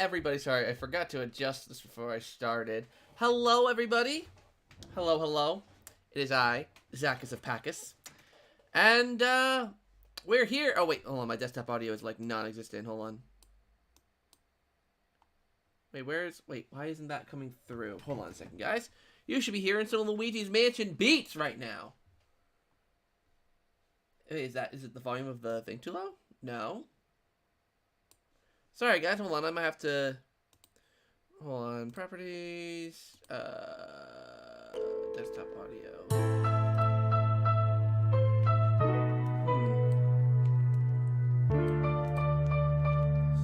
everybody. Sorry, I forgot to adjust this before I started. Hello, everybody. Hello, hello. It is I, Zacchus of Packus. And, we're here. Oh, wait, hold on. My desktop audio is, like, non-existent. Hold on. Wait, why isn't that coming through? Hold on a second, guys. You should be hearing some Luigi's Mansion beats right now. Hey, is it the volume of the thing too low? No. Sorry, guys. Hold on. I might have to... Hold on. Properties. Desktop audio.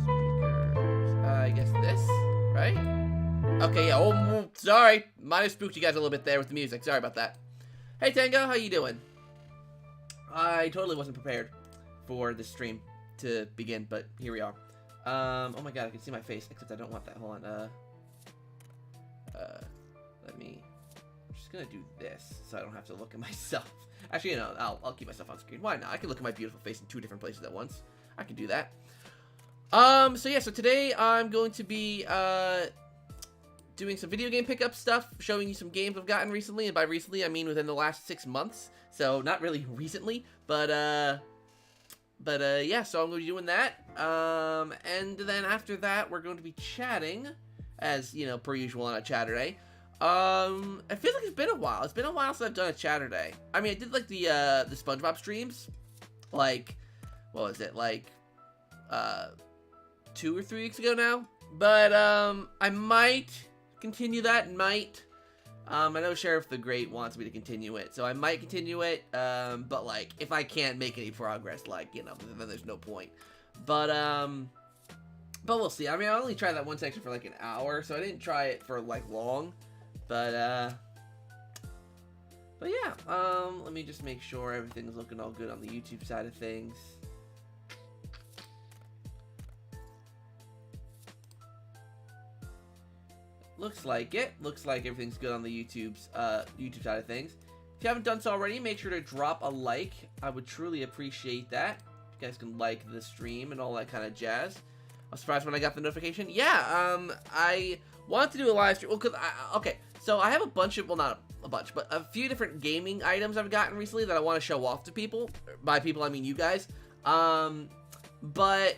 Speakers. I guess this, right? Okay, yeah. Oh, sorry. Might have spooked you guys a little bit there with the music. Sorry about that. Hey, Tango. How you doing? I totally wasn't prepared for this stream to begin, but here we are. Oh my god, I can see my face, except I don't want that. Hold on, I'm just gonna do this, so I don't have to look at myself. Actually, you know, I'll keep myself on screen. Why not? I can look at my beautiful face in 2 different places at once. I can do that. So yeah, so today I'm going to be, doing some video game pickup stuff, showing you some games I've gotten recently, and by recently, I mean within the last 6 months. So, not really recently, but yeah, so I'm going to be doing that, and then after that, we're going to be chatting, as, you know, per usual on a Chaturday. I feel like it's been a while. It's been a while since I've done a Chaturday. I mean, I did, like, the SpongeBob streams, like, what was it, like, 2 or 3 weeks ago now, but, I might continue that, I know Sheriff the Great wants me to continue it, so I might continue it, but, like, if I can't make any progress, like, you know, then there's no point. But we'll see. I mean, I only tried that one section for, like, an hour, so I didn't try it for, like, long, but yeah, let me just make sure everything's looking all good on the YouTube side of things. Looks like it. Looks like everything's good on the YouTube side of things. If you haven't done so already, make sure to drop a like. I would truly appreciate that. You guys can like the stream and all that kind of jazz. I was surprised when I got the notification. Yeah, I want to do a live stream. Well, okay, so I have a bunch of, well, not a bunch, but a few different gaming items I've gotten recently that I want to show off to people. By people, I mean you guys. But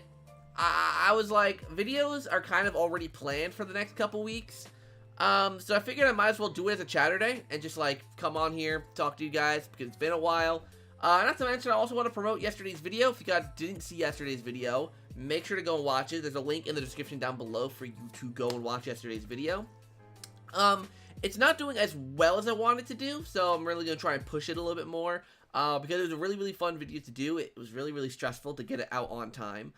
I was like, videos are kind of already planned for the next couple weeks. So I figured I might as well do it as a Chaturday and just, like, come on here, talk to you guys, because it's been a while. Not to mention, I also want to promote yesterday's video. If you guys didn't see yesterday's video, make sure to go and watch it. There's a link in the description down below for you to go and watch yesterday's video. It's not doing as well as I wanted to do, so I'm really going to try and push it a little bit more, because it was a really, really fun video to do. It was really, really stressful to get it out on time.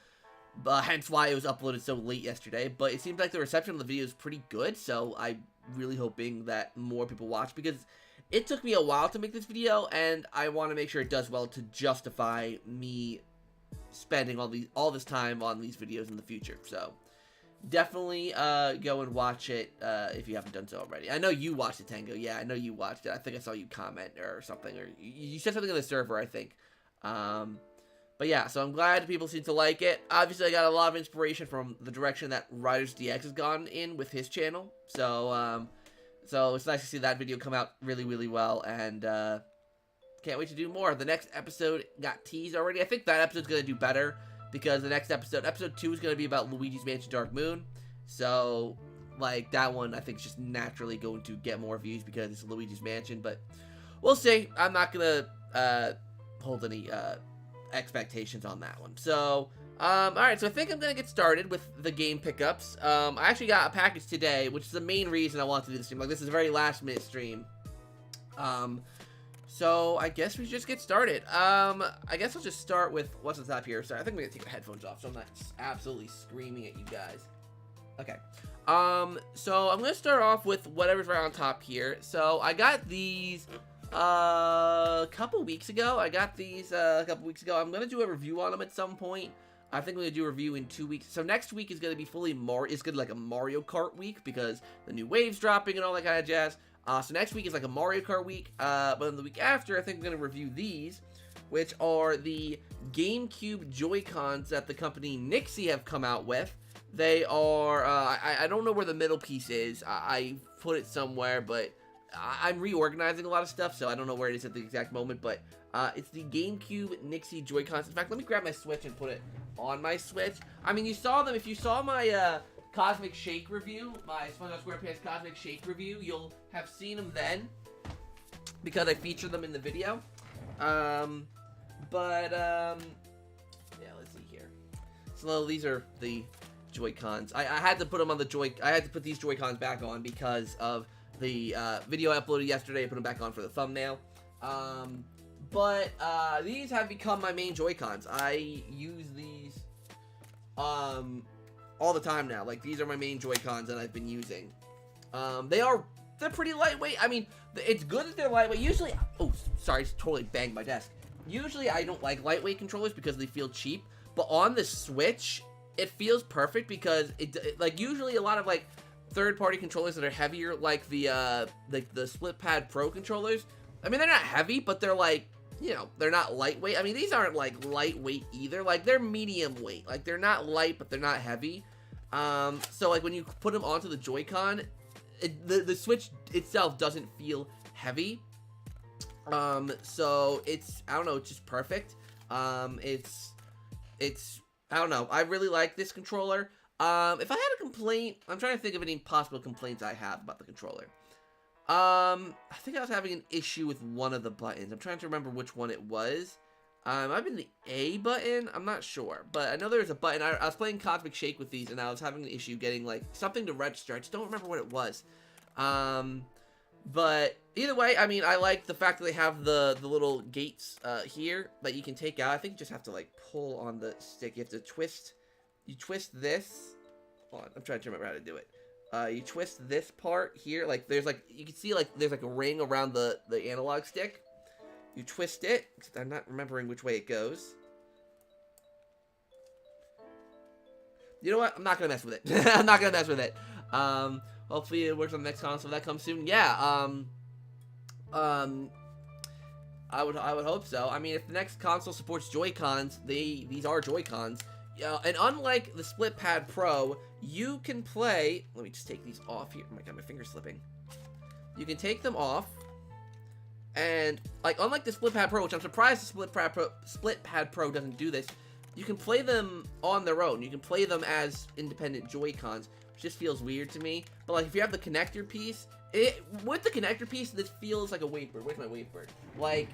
Hence why it was uploaded so late yesterday, but it seems like the reception of the video is pretty good, so I'm really hoping that more people watch, because it took me a while to make this video, and I want to make sure it does well to justify me spending all this time on these videos in the future. So definitely go and watch it if you haven't done so already. I know you watched it, Tango. Yeah, I know you watched it. I think I saw you comment or something, or you said something on the server, I think. But yeah, so I'm glad people seem to like it. Obviously, I got a lot of inspiration from the direction that Riders DX has gone in with his channel. So, so it's nice to see that video come out really, really well. And can't wait to do more. The next episode got teased already. I think that episode's going to do better because the next episode, episode 2, is going to be about Luigi's Mansion Dark Moon. So, like, that one I think is just naturally going to get more views because it's Luigi's Mansion. But we'll see. I'm not going to hold any expectations on that one. So, alright, so I think I'm gonna get started with the game pickups. I actually got a package today, which is the main reason I wanted to do this stream. Like, this is a very last minute stream. So I guess we just get started. I guess I'll just start with what's on top here. Sorry, I think I'm gonna take the headphones off so I'm not absolutely screaming at you guys. Okay. So I'm gonna start off with whatever's right on top here. So I got these a couple weeks ago. I'm gonna do a review on them at some point. I think I'm gonna do a review in 2 weeks. So next week is gonna be it's gonna be like a Mario Kart week because the new wave's dropping and all that kind of jazz. So next week is like a Mario Kart week. But then the week after, I think I'm gonna review these, which are the GameCube Joy-Cons that the company Nixie have come out with. They are, I don't know where the middle piece is. I put it somewhere, but I'm reorganizing a lot of stuff, so I don't know where it is at the exact moment, but it's the GameCube Nixie Joy-Cons. In fact, let me grab my Switch and put it on my Switch. I mean, you saw them. If you saw my Cosmic Shake review, my SpongeBob SquarePants Cosmic Shake review, you'll have seen them then, because I featured them in the video. Yeah, let's see here. So these are the Joy-Cons. I had to put them on the I had to put these Joy-Cons back on because of the video I uploaded yesterday. I put them back on for the thumbnail. These have become my main Joy-Cons. I use these all the time now. Like, these are my main Joy-Cons that I've been using. They're pretty lightweight. I mean, it's good that they're lightweight. Usually, oh, sorry, I just totally banged my desk. Usually, I don't like lightweight controllers because they feel cheap. But on the Switch, it feels perfect because like, usually a lot of like third-party controllers that are heavier, like the Split Pad Pro controllers. I mean, they're not heavy, but they're like, you know, they're not lightweight. I mean, these aren't like lightweight either. Like, they're medium weight. Like, they're not light, but they're not heavy. So like when you put them onto the Joy-Con, the Switch itself doesn't feel heavy. So it's, I don't know, it's just perfect. It's I don't know. I really like this controller. If I had a complaint, I'm trying to think of any possible complaints I have about the controller. I think I was having an issue with one of the buttons. I'm trying to remember which one it was. Might have been the A button. I'm not sure, but I know there was a button. I was playing Cosmic Shake with these, and I was having an issue getting like something to register. I just don't remember what it was. But either way, I mean, I like the fact that they have the little gates here that you can take out. I think you just have to like pull on the stick. You have to twist. You twist this. Hold on, I'm trying to remember how to do it. You twist this part here. Like there's like, you can see like there's like a ring around the analog stick. You twist it. Except I'm not remembering which way it goes. You know what? I'm not gonna mess with it. I'm not gonna mess with it. Hopefully it works on the next console. That comes soon. Yeah. I would hope so. I mean, if the next console supports Joy-Cons, these are Joy-Cons. And unlike the Split Pad Pro, you can play. Let me just take these off here. Oh my god, my finger's slipping. You can take them off, and like unlike the Split Pad Pro, which I'm surprised the Split Pad Pro doesn't do this. You can play them on their own. You can play them as independent Joy-Cons, which just feels weird to me. But like if you have the connector piece, with the connector piece, this feels like a wavebird. Where's my wavebird? Like,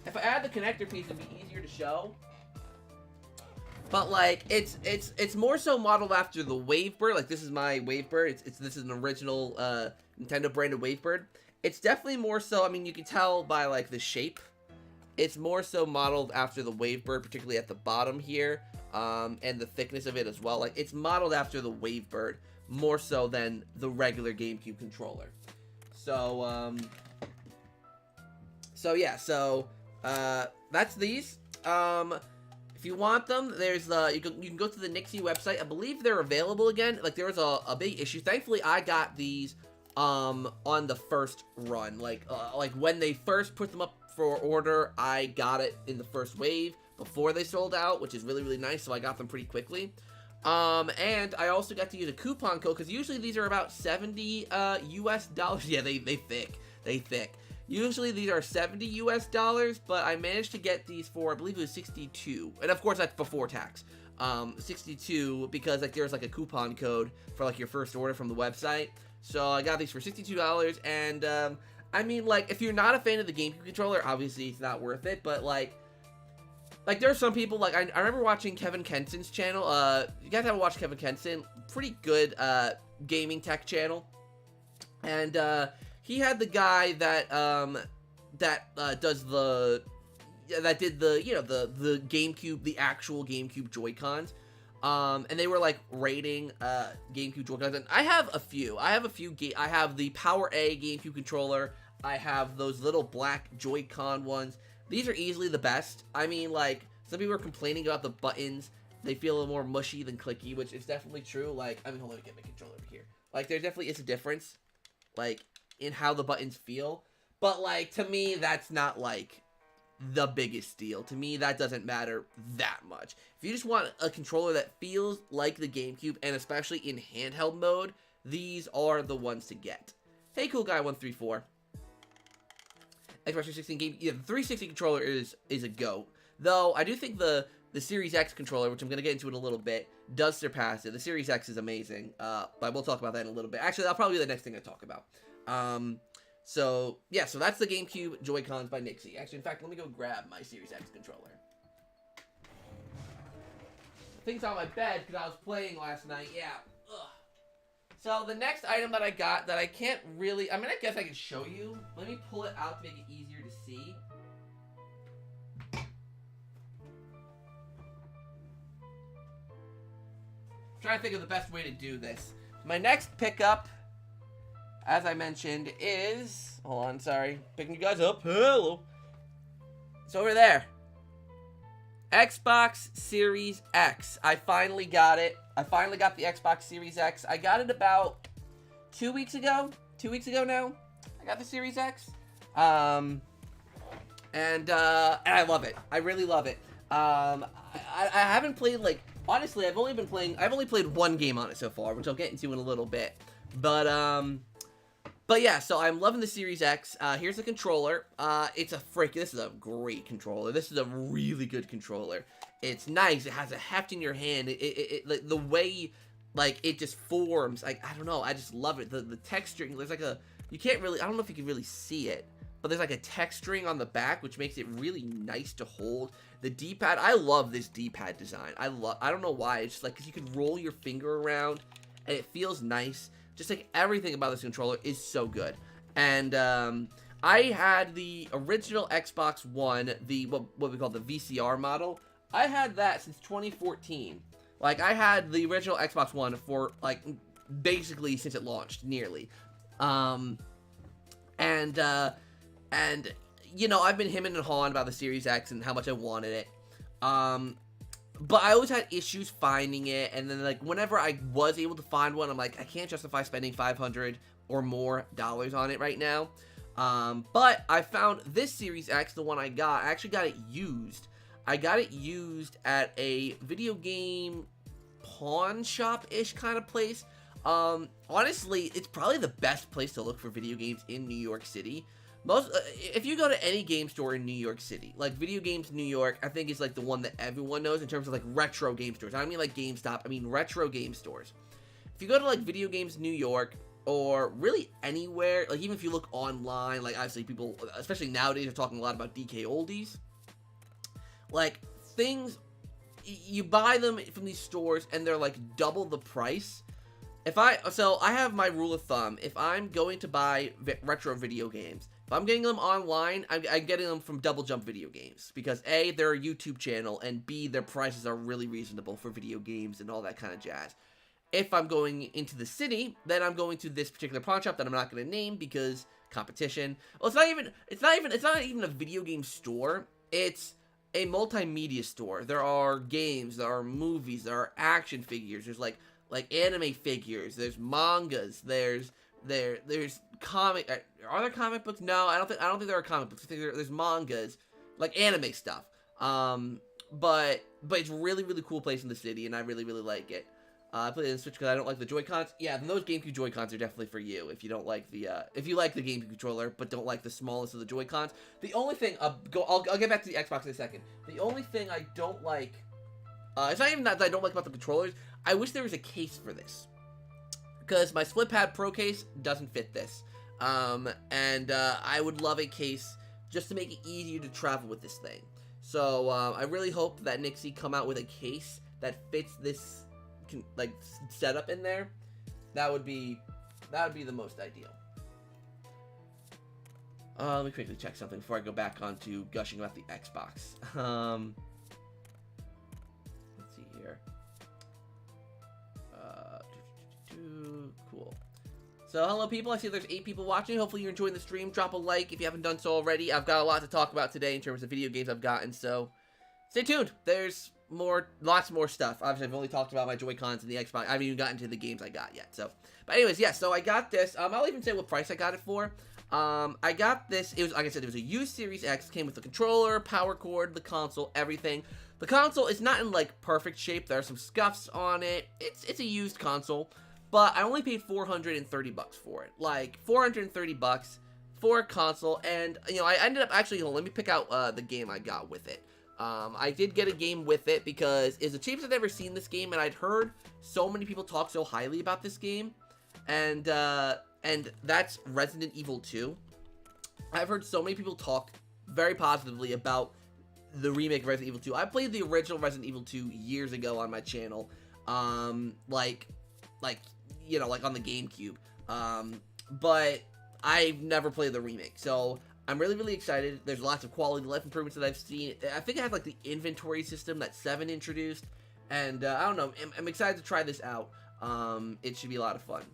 if I add the connector piece, it'd be easier to show. But like, it's more so modeled after the wavebird. Like, this is my wavebird. This is an original Nintendo branded wavebird. It's definitely more so. I mean, you can tell by like the shape. It's more so modeled after the wavebird, particularly at the bottom here, and the thickness of it as well. Like, it's modeled after the wavebird more so than the regular GameCube controller. So, yeah, that's these. If you want them, there's you can go to the Nixie website. I believe they're available again. Like, there was a big issue. Thankfully, I got these on the first run. Like when they first put them up for order, I got it in the first wave before they sold out, which is really, really nice. So I got them pretty quickly. And I also got to use a coupon code, because usually these are about $70 US. Yeah, they thick. Usually these are $70 US, but I managed to get these for, I believe it was 62, and of course that's before tax. 62, because like there's like a coupon code for like your first order from the website. So I got these for $62, and I mean, like, if you're not a fan of the GameCube controller, obviously it's not worth it, but like there are some people, like, I remember watching Kevin Kenson's channel. You guys haven't watched Kevin Kenson? Pretty good gaming tech channel. And he had the guy that did the GameCube, the actual GameCube Joy-Cons. And they were like rating GameCube Joy-Cons, and I have a few. I have the Power A GameCube controller. I have those little black Joy-Con ones. These are easily the best. I mean, like, some people are complaining about the buttons. They feel a little more mushy than clicky, which is definitely true. Like, I mean, hold on, let me get my controller over here. Like, there definitely is a difference, like, in how the buttons feel. But, like, to me, that's not, like, the biggest deal. To me, that doesn't matter that much. If you just want a controller that feels like the GameCube, and especially in handheld mode, these are the ones to get. Hey, Cool Guy 134. Xbox 360 game, yeah, the 360 controller is a GOAT. Though, I do think the Series X controller, which I'm going to get into in a little bit, does surpass it. The Series X is amazing, but we'll talk about that in a little bit. Actually, that'll probably be the next thing I talk about. So, yeah, so that's the GameCube Joy-Cons by Nixie. Actually, in fact, let me go grab my Series X controller. I think it's on my bed because I was playing last night. Yeah. Ugh. So, the next item that I got that I can't really... I mean, I guess I can show you. Let me pull it out to make it easier to see. I'm trying to think of the best way to do this. My next pickup, as I mentioned, is... Hold on, sorry. Picking you guys up. Hello. It's over there. Xbox Series X. I finally got it. I finally got the Xbox Series X. I got it about 2 weeks ago. 2 weeks ago now. I got the Series X. And I love it. I really love it. I haven't played, like... Honestly, I've only played one game on it so far, which I'll get into in a little bit. But yeah, so I'm loving the Series X. Here's the controller. This is a great controller. This is a really good controller. It's nice. It has a heft in your hand. Like, the way, like, it just forms. Like, I don't know. I just love it. The texturing, there's like you can't really, I don't know if you can really see it, but there's like a texturing on the back, which makes it really nice to hold. The D-pad, I love this D-pad design. I don't know why. It's just like, because you can roll your finger around, and it feels nice. Just like everything about this controller is so good. And I had the original Xbox One, what we call the VCR model. I had that since 2014. Like, I had the original Xbox One for, like, basically since it launched, nearly. You know, I've been hemming and hawing about the Series X and how much I wanted it. But I always had issues finding it, and then, like, whenever I was able to find one, I'm like, I can't justify spending $500 or more on it right now. But I found this Series X, the one I got. I actually got it used. I got it used at a video game pawn shop-ish kind of place. Honestly, it's probably the best place to look for video games in New York City. If you go to any game store in New York City, like Video Games New York, I think is like the one that everyone knows in terms of like retro game stores. I don't mean like GameStop, I mean retro game stores. If you go to like Video Games New York, or really anywhere, like even if you look online, like obviously people, especially nowadays, are talking a lot about DK oldies. Like things, you buy them from these stores and they're like double the price. So I have my rule of thumb. If I'm going to buy retro video games, if I'm getting them online, I'm getting them from Double Jump Video Games. Because A, they're a YouTube channel, and B, their prices are really reasonable for video games and all that kind of jazz. If I'm going into the city, then I'm going to this particular pawn shop that I'm not going to name because competition. Well, it's not even a video game store. It's a multimedia store. There are games, there are movies, there are action figures. There's like anime figures. There's mangas. There's comic. Are there comic books? No, I don't think there are comic books. I think there's mangas, like anime stuff. But it's really really cool place in the city, and I really really like it. I play it on Switch because I don't like the Joy-Cons. Yeah, those GameCube Joy-Cons are definitely for you if you don't like if you like the GameCube controller but don't like the smallest of the Joy-Cons. The only thing I'll get back to the Xbox in a second. The only thing I don't like, it's not even that I don't like about the controllers. I wish there was a case for this, because my SplitPad Pro case doesn't fit this. I would love a case just to make it easier to travel with this thing. So I really hope that Nixie come out with a case that fits this like setup in there. That would be the most ideal. Let me quickly check something before I go back on to gushing about the Xbox. Let's see here. Cool. So hello people, I see there's 8 people watching. Hopefully you're enjoying the stream. Drop a like if you haven't done so already. I've got a lot to talk about today in terms of video games I've gotten, so stay tuned. There's lots more stuff. Obviously, I've only talked about my Joy-Cons and the Xbox. I haven't even gotten to the games I got yet. So, but anyways, yeah. So I got this. I'll even say what price I got it for. I got this. It was, like I said, it was a used Series X. Came with the controller, power cord, the console, everything. The console is not in like perfect shape. There are some scuffs on it. It's a used console, but I only paid $430 for it. Like $430 for a console, and I ended up actually. Let me pick out the game I got with it. I did get a game with it because it's the cheapest I've ever seen this game, and I'd heard so many people talk so highly about this game, and that's Resident Evil 2. I've heard so many people talk very positively about the remake of Resident Evil 2. I played the original Resident Evil 2 years ago on my channel, like on the GameCube, but I've never played the remake, so I'm really, really excited. There's lots of quality of life improvements that I've seen. I think I have like the inventory system that 7 introduced, and I don't know. I'm excited to try this out. It should be a lot of fun.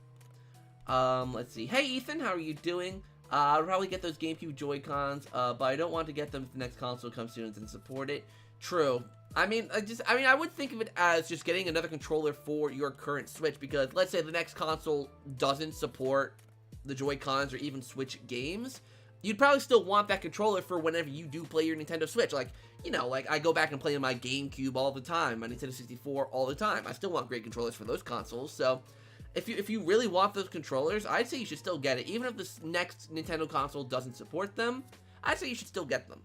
Let's see. Hey, Ethan, how are you doing? I'll probably get those GameCube Joy-Cons, but I don't want to get them if the next console comes soon and support it. True. I would think of it as just getting another controller for your current Switch, because let's say the next console doesn't support the Joy-Cons or even Switch games. You'd probably still want that controller for whenever you do play your Nintendo Switch. Like, like I go back and play on my GameCube all the time, my Nintendo 64 all the time. I still want great controllers for those consoles. So, if you really want those controllers, I'd say you should still get it. Even if this next Nintendo console doesn't support them, I'd say you should still get them.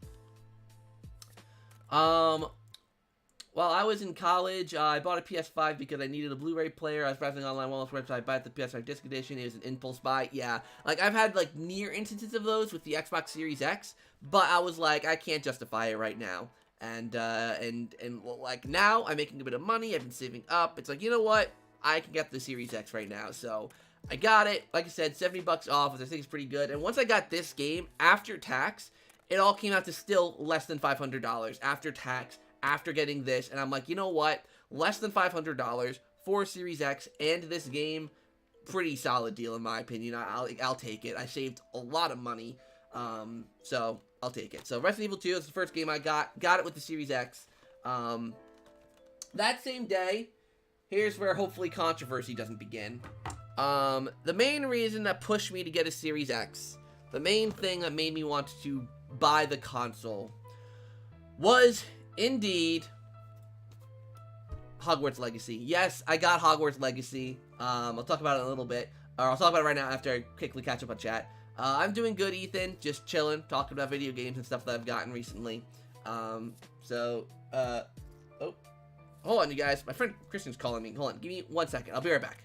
While I was in college, I bought a PS5 because I needed a Blu-ray player. I was browsing online on the website, bought the PS5 disc edition. It was an impulse buy. Yeah, like I've had like near instances of those with the Xbox Series X, but I was like, I can't justify it right now. And like now, I'm making a bit of money. I've been saving up. It's like, you know what? I can get the Series X right now. So I got it. Like I said, $70 off, which I think is pretty good. And once I got this game after tax, it all came out to still less than $500 after tax. After getting this, and I'm like, you know what? Less than $500 for Series X and this game, pretty solid deal in my opinion. I'll take it. I saved a lot of money, so I'll take it. So Resident Evil 2 is the first game I got it with the Series X. That same day, here's where hopefully controversy doesn't begin. The main reason that pushed me to get a Series X, the main thing that made me want to buy the console, was indeed Hogwarts Legacy. Yes, I got Hogwarts Legacy. I'll talk about it in a little bit, or I'll talk about it right now after I quickly catch up on chat. I'm doing good, Ethan. Just chilling, talking about video games and stuff that I've gotten recently. Oh, hold on, you guys. My friend Christian's calling me. Hold on, give me 1 second. I'll be right back.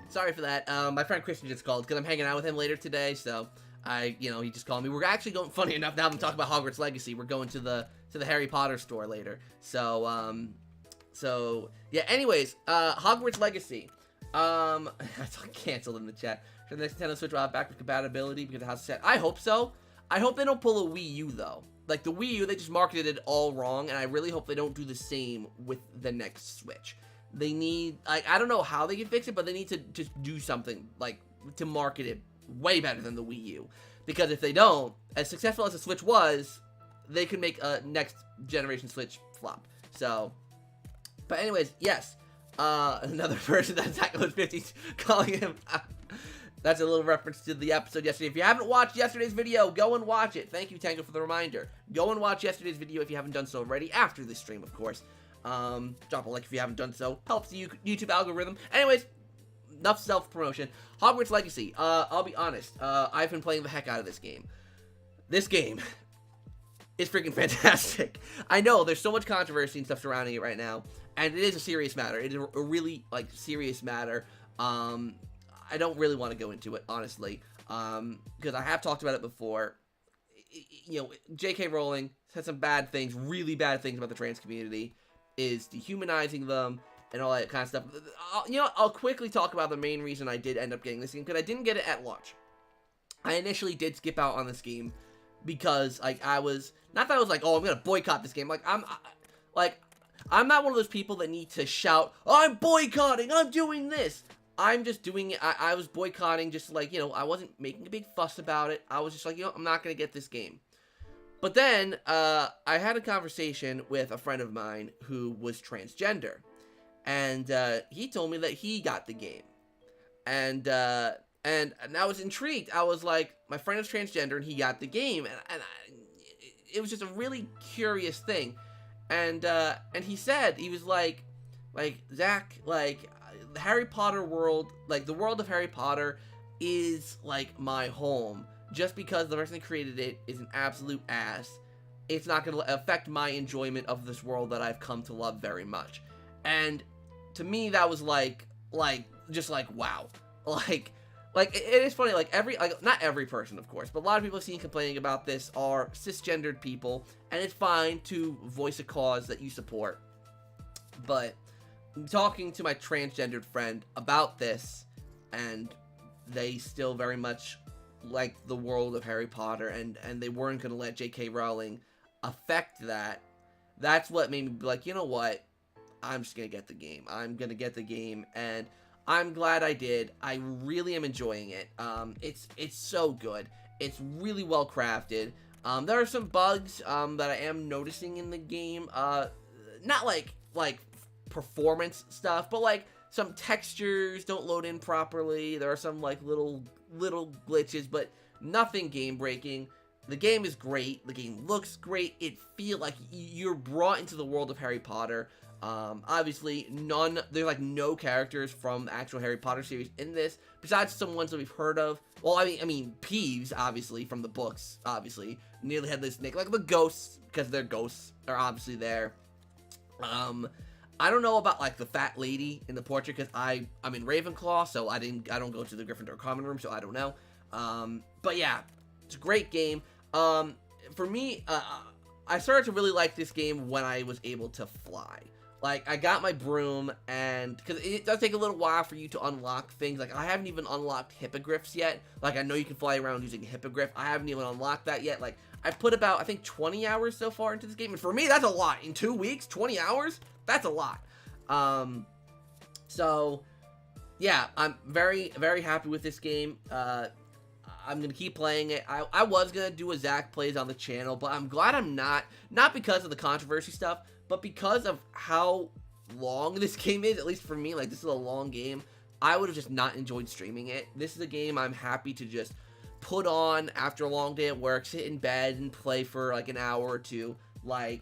Sorry for that. My friend Christian just called because I'm hanging out with him later today, so he just called me. We're actually going, funny enough, now I'm talking about Hogwarts Legacy. We're going to the Harry Potter store later. So yeah. Anyways, Hogwarts Legacy. I canceled in the chat. For the next Nintendo Switch will have backwards compatibility because it has set. I hope so. I hope they don't pull a Wii U though. Like the Wii U, they just marketed it all wrong, and I really hope they don't do the same with the next Switch. They need, like, I don't know how they can fix it, but they need to just do something, like, to market it way better than the Wii U. Because if they don't, as successful as the Switch was, they could make a next generation Switch flop. So, but anyways, yes. Another person that's Tackle 50 calling him. That's a little reference to the episode yesterday. If you haven't watched yesterday's video, go and watch it. Thank you, Tango, for the reminder. Go and watch yesterday's video if you haven't done so already, after this stream, of course. Drop a like if you haven't done so. Helps the YouTube algorithm. Anyways, enough self-promotion. Hogwarts Legacy. I'll be honest. I've been playing the heck out of this game. This game is freaking fantastic. I know there's so much controversy and stuff surrounding it right now, and it is a serious matter. It is a really, like, serious matter. I don't really want to go into it, honestly, because I have talked about it before. You know, J.K. Rowling said some bad things, really bad things about the trans community, is dehumanizing them, and all that kind of stuff. I'll quickly talk about the main reason I did end up getting this game, because I didn't get it at launch. I initially did skip out on this game, because, like, I was, not that I was like, oh, I'm gonna boycott this game, I'm not one of those people that need to shout, I'm boycotting, I'm doing this. I'm just doing it. I was boycotting, just like, I wasn't making a big fuss about it. I was just like, I'm not going to get this game. But then, I had a conversation with a friend of mine who was transgender. And, he told me that he got the game. And I was intrigued. I was like, my friend is transgender and he got the game. It was just a really curious thing. And he said, he was like, Zach, like, the Harry Potter world, like, the world of Harry Potter is, like, my home. Just because the person that created it is an absolute ass, it's not going to affect my enjoyment of this world that I've come to love very much. And to me, that was, just like, wow. Like, it is funny, not every person, of course, but a lot of people I've seen complaining about this are cisgendered people, and it's fine to voice a cause that you support. But talking to my transgendered friend about this, and they still very much like the world of Harry Potter, and they weren't going to let J.K. Rowling affect that. That's what made me be like, you know what? I'm just going to get the game. I'm going to get the game, and I'm glad I did. I really am enjoying it. It's so good. It's really well crafted. There are some bugs that I am noticing in the game. Not like performance stuff, but like some textures don't load in properly. There are some like little glitches, but nothing game breaking. The game is great. The game looks great. It feels like you're brought into the world of Harry Potter. Obviously there's like no characters from the actual Harry Potter series in this, besides some ones that we've heard of. Well, I mean Peeves, obviously, from the books, obviously. Nearly Headless Nick, like the ghosts, because they're ghosts, are obviously there. I don't know about, like, the fat lady in the portrait, because I'm in Ravenclaw, so I don't go to the Gryffindor common room, so I don't know. But yeah, it's a great game. For me, I started to really like this game when I was able to fly. Like, I got my broom, and, because it does take a little while for you to unlock things. Like, I haven't even unlocked hippogriffs yet. Like, I know you can fly around using a hippogriff. I haven't even unlocked that yet. Like, I put about, I think, 20 hours so far into this game, and for me, that's a lot. In 2 weeks, 20 hours? That's a lot. So, yeah, I'm very, very happy with this game. I'm gonna keep playing it. I was gonna do a Zach Plays on the channel, but I'm glad I'm not. Not because of the controversy stuff, but because of how long this game is, at least for me. Like, this is a long game. I would have just not enjoyed streaming it. This is a game I'm happy to just put on after a long day at work, sit in bed and play for like an hour or two. Like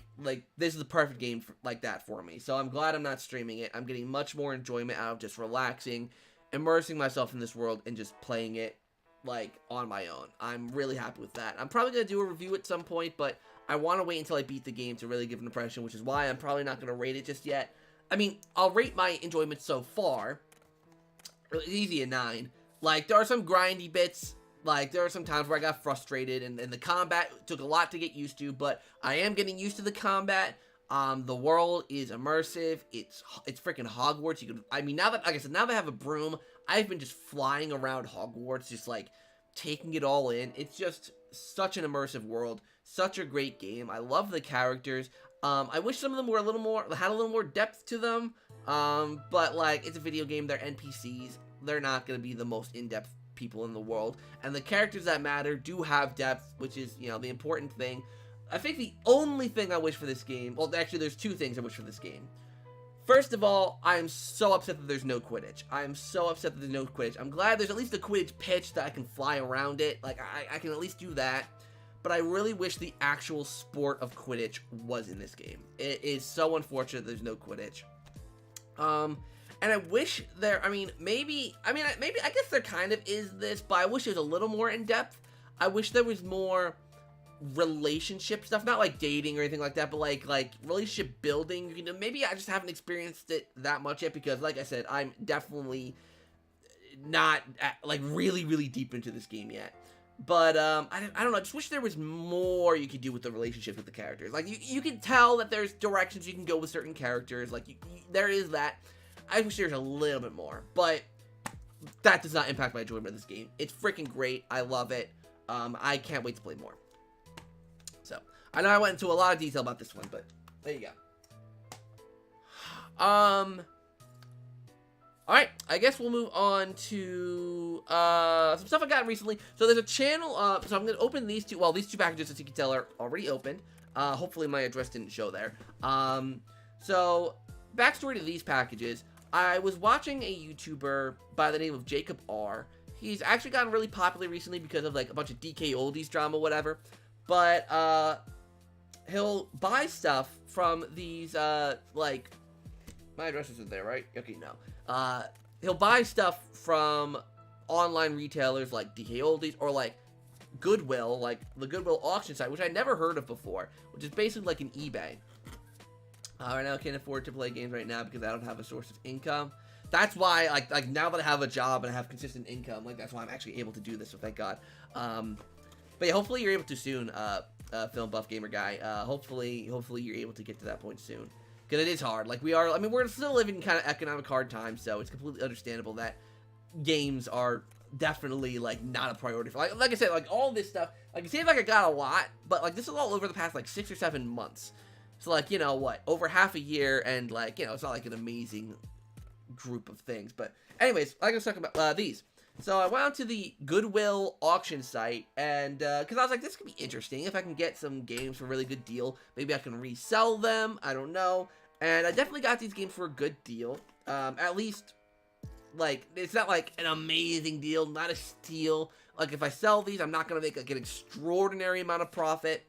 this is the perfect game like that for me. So I'm glad I'm not streaming it. I'm getting much more enjoyment out of just relaxing, immersing myself in this world, and just playing it like on my own. I'm really happy with that. I'm probably gonna do a review at some point, but I want to wait until I beat the game to really give an impression, which is why I'm probably not gonna rate it just yet. I mean, I'll rate my enjoyment so far. It's easy a 9. Like, there are some grindy bits. Like, there are some times where I got frustrated, and the combat took a lot to get used to, but I am getting used to the combat. The world is immersive. It's freaking Hogwarts. Now that, like I said, now that I have a broom, I've been just flying around Hogwarts, just, like, taking it all in. It's just such an immersive world. Such a great game. I love the characters. I wish some of them were had a little more depth to them. But, like, it's a video game. They're NPCs. They're not going to be the most in-depth people in the world, and the characters that matter do have depth, which is, the important thing. I think the only thing I wish for this game, well, actually, there's 2 things I wish for this game. First of all, I am so upset that there's no Quidditch. I am so upset that there's no Quidditch. I'm glad there's at least a Quidditch pitch that I can fly around it. Like, I can at least do that. But I really wish the actual sport of Quidditch was in this game. It is so unfortunate there's no Quidditch. And I wish I guess there kind of is this, but I wish it was a little more in-depth. I wish there was more relationship stuff, not like dating or anything like that, but like relationship building. Maybe I just haven't experienced it that much yet, because like I said, I'm definitely not like really deep into this game yet. But I don't know. I just wish there was more you could do with the relationship with the characters. Like you can tell that there's directions you can go with certain characters. Like there is that. I wish there's a little bit more, but that does not impact my enjoyment of this game. It's freaking great. I love it. I can't wait to play more. So I know I went into a lot of detail about this one, but there you go. Alright, I guess we'll move on to some stuff I got recently. So there's a channel, so I'm going to open these two, well, these two packages, as you can tell, are already opened. Hopefully my address didn't show there. So, backstory to these packages, I was watching a YouTuber by the name of Jacob R. He's actually gotten really popular recently because of, like, a bunch of DK Oldies drama, whatever. But, he'll buy stuff from these, like, my address isn't there, right? Okay, no. He'll buy stuff from online retailers like DK Oldies or like Goodwill, like the Goodwill auction site, which I never heard of before, which is basically like an eBay. Right now I can't afford to play games right now because I don't have a source of income. That's why, like now that I have a job and I have consistent income, like that's why I'm actually able to do this, so thank God. But yeah, hopefully you're able to soon, Film Buff Gamer Guy. Hopefully you're able to get to that point soon. Because it is hard. Like, we're still living in kind of economic hard times, so it's completely understandable that games are definitely, like, not a priority for, like I said, like, all this stuff, like, it seems like I got a lot, but, like, this is all over the past, like, 6 or 7 months. So, like, you know, what, over half a year, and, like, you know, it's not, like, an amazing group of things, but, anyways, like I was talking about, these. So, I went on to the Goodwill auction site, and, because I was like, this could be interesting, if I can get some games for a really good deal, maybe I can resell them, I don't know. And I definitely got these games for a good deal. At least, like, it's not like an amazing deal, not a steal. Like, if I sell these, I'm not going to make, like, an extraordinary amount of profit.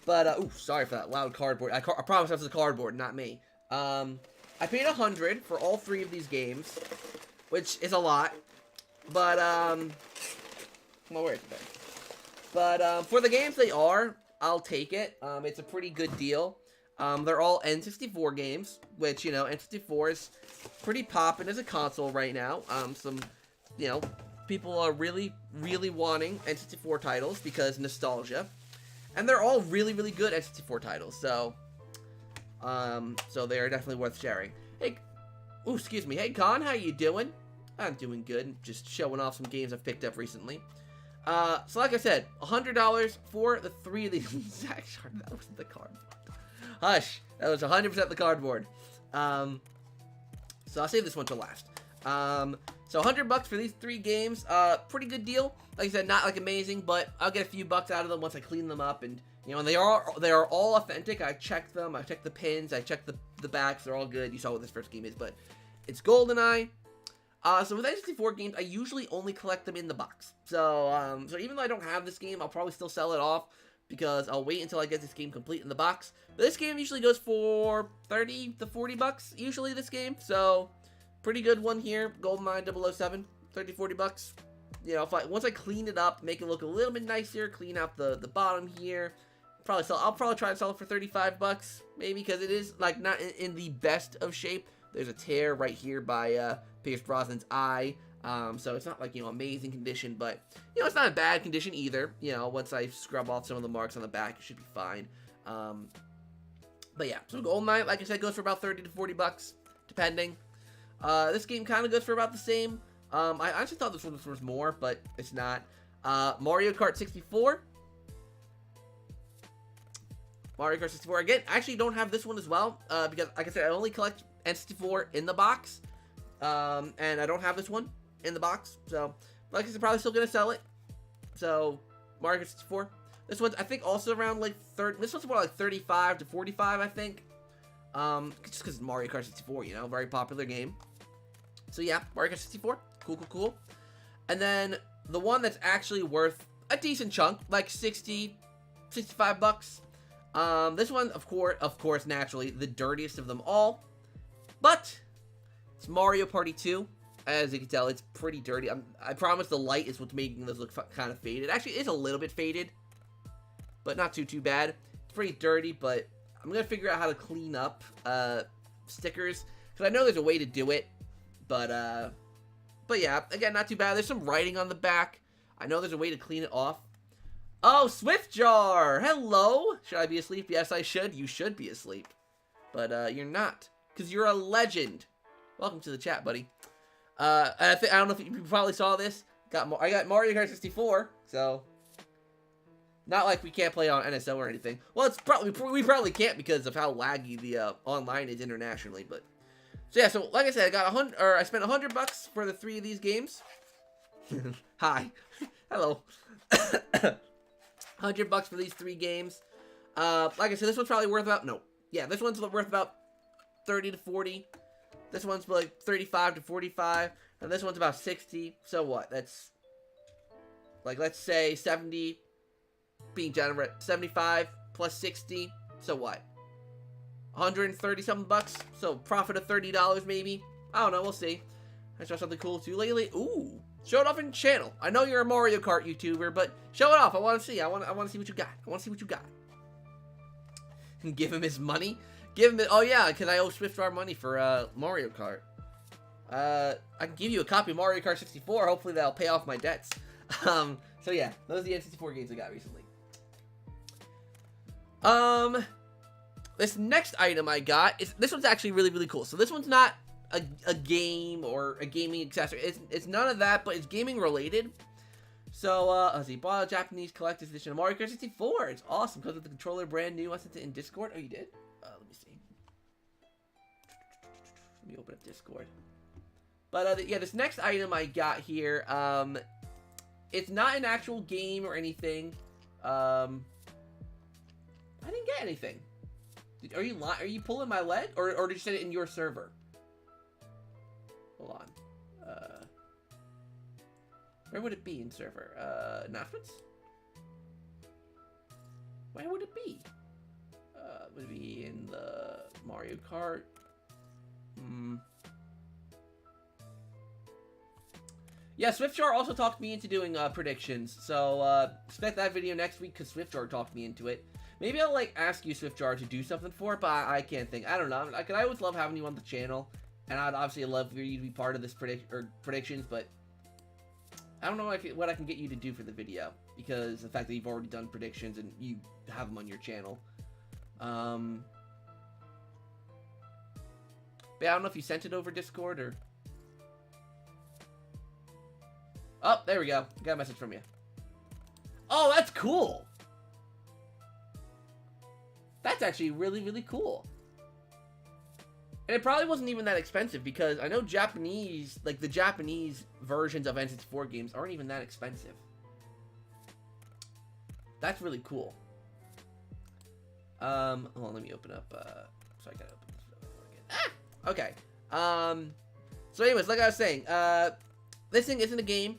But, ooh, sorry for that loud cardboard. I promise that was the cardboard, not me. I paid $100 for all 3 of these games, which is a lot. But, well, where is it then? But, for the games they are, I'll take it. It's a pretty good deal. They're all N64 games, which, you know, N64 is pretty poppin' as a console right now. Some, you know, people are really wanting N64 titles because nostalgia. And they're all really good N64 titles, so, so they are definitely worth sharing. Hey, ooh, excuse me. Hey, Con, how you doing? I'm doing good. Just showing off some games I've picked up recently. So like I said, $100 for the 3 of these exact shards. That wasn't the card. Hush, that was 100% the cardboard. So I'll save this one to last. So $100 for these 3 games, pretty good deal. Like I said, not like amazing, but I'll get a few bucks out of them once I clean them up, and you know, and they are all authentic. I checked them, I checked the pins, I checked the backs, they're all good. You saw what this first game is, but it's GoldenEye. So with N64 games, I usually only collect them in the box. So, so even though I don't have this game, I'll probably still sell it off, because I'll wait until I get this game complete in the box. But this game usually goes for 30 to 40 bucks, usually this game. So, pretty good one here. GoldenEye 007, 30, 40 bucks. You know, once I clean it up, make it look a little bit nicer, clean out the bottom here, I'll probably try to sell it for 35 bucks, maybe, because it is, like, not in the best of shape. There's a tear right here by, Pierce Brosnan's eye. So it's not like, you know, amazing condition, but, you know, it's not a bad condition either. You know, once I scrub off some of the marks on the back, it should be fine. But yeah, so GoldenEye, like I said, goes for about 30 to 40 bucks, depending. This game kind of goes for about the same. I actually thought this one was worth more, but it's not. Mario Kart 64. Mario Kart 64. Again, I actually don't have this one as well, because, like I said, I only collect N64 in the box. And I don't have this one in the box, so like I said, probably still gonna sell it. So Mario Kart 64. This one's, I think, also around like this one's more like 35 to 45, I think. Just because Mario Kart 64, you know, very popular game. So yeah, Mario Kart 64, cool. And then the one that's actually worth a decent chunk, like 60, 65 bucks. This one, of course, naturally the dirtiest of them all, but it's Mario Party 2. As you can tell, it's pretty dirty. I promise the light is what's making this look kind of faded. Actually, it's a little bit faded, but not too bad. It's pretty dirty, but I'm going to figure out how to clean up stickers, because I know there's a way to do it, but But yeah, again, not too bad. There's some writing on the back. I know there's a way to clean it off. Oh, Swiftjar! Hello! Should I be asleep? Yes, I should. You should be asleep. But you're not. Because you're a legend. Welcome to the chat, buddy. I don't know if you probably saw this. I got Mario Kart 64, so... Not like we can't play on NSO or anything. Well, we probably can't because of how laggy the online is internationally, but... So yeah, so like I said, I spent $100 for the 3 of these games. Hi. Hello. $100 for these 3 games. Like I said, this one's probably worth about... No. Yeah, this one's worth about 30 to 40. This one's like 35 to 45. And this one's about 60. So what? That's... Like, let's say 70... Being generous. 75 plus 60. So what? 130 something bucks. So profit of $30 maybe. I don't know. We'll see. I saw something cool too lately. Ooh, show it off in the channel. I know you're a Mario Kart YouTuber, but show it off. I want to see. I want to see what you got. I want to see what you got. And give him his money. Give him it. Oh yeah, because I owe Swiftjar money for Mario Kart. I can give you a copy of Mario Kart 64. Hopefully that'll pay off my debts. So yeah, those are the N64 games I got recently. This next item I got this one's actually really, really cool. So this one's not a game or a gaming accessory. It's none of that, but it's gaming related. So, let's see, bought a Japanese collector's edition of Mario Kart 64. It's awesome because of the controller brand new. I sent it in Discord. Oh, you did? Let me see. Let me open up Discord. But, yeah, this next item I got here, it's not an actual game or anything. I didn't get anything. Are you pulling my leg? Or did you send it in your server? Hold on. Where would it be in server? Announcements? Where would it be? Would it be in the Mario Kart? Yeah, Swiftjar also talked me into doing predictions. So expect that video next week because Swiftjar talked me into it. Maybe I'll like ask you, Swiftjar, to do something for it, but I can't think. I don't know. I always love having you on the channel, and I'd obviously love for you to be part of this predictions, but I don't know what I can get you to do for the video because the fact that you've already done predictions and you have them on your channel. But I don't know if you sent it over Discord or. Oh, there we go. Got a message from you. Oh, that's cool. That's actually really, really cool. And it probably wasn't even that expensive because I know Japanese, like the Japanese versions of N64 games aren't even that expensive. That's really cool. Hold on, let me open up, so I gotta open this again. Ah! Okay. So anyways, like I was saying, this thing isn't a game,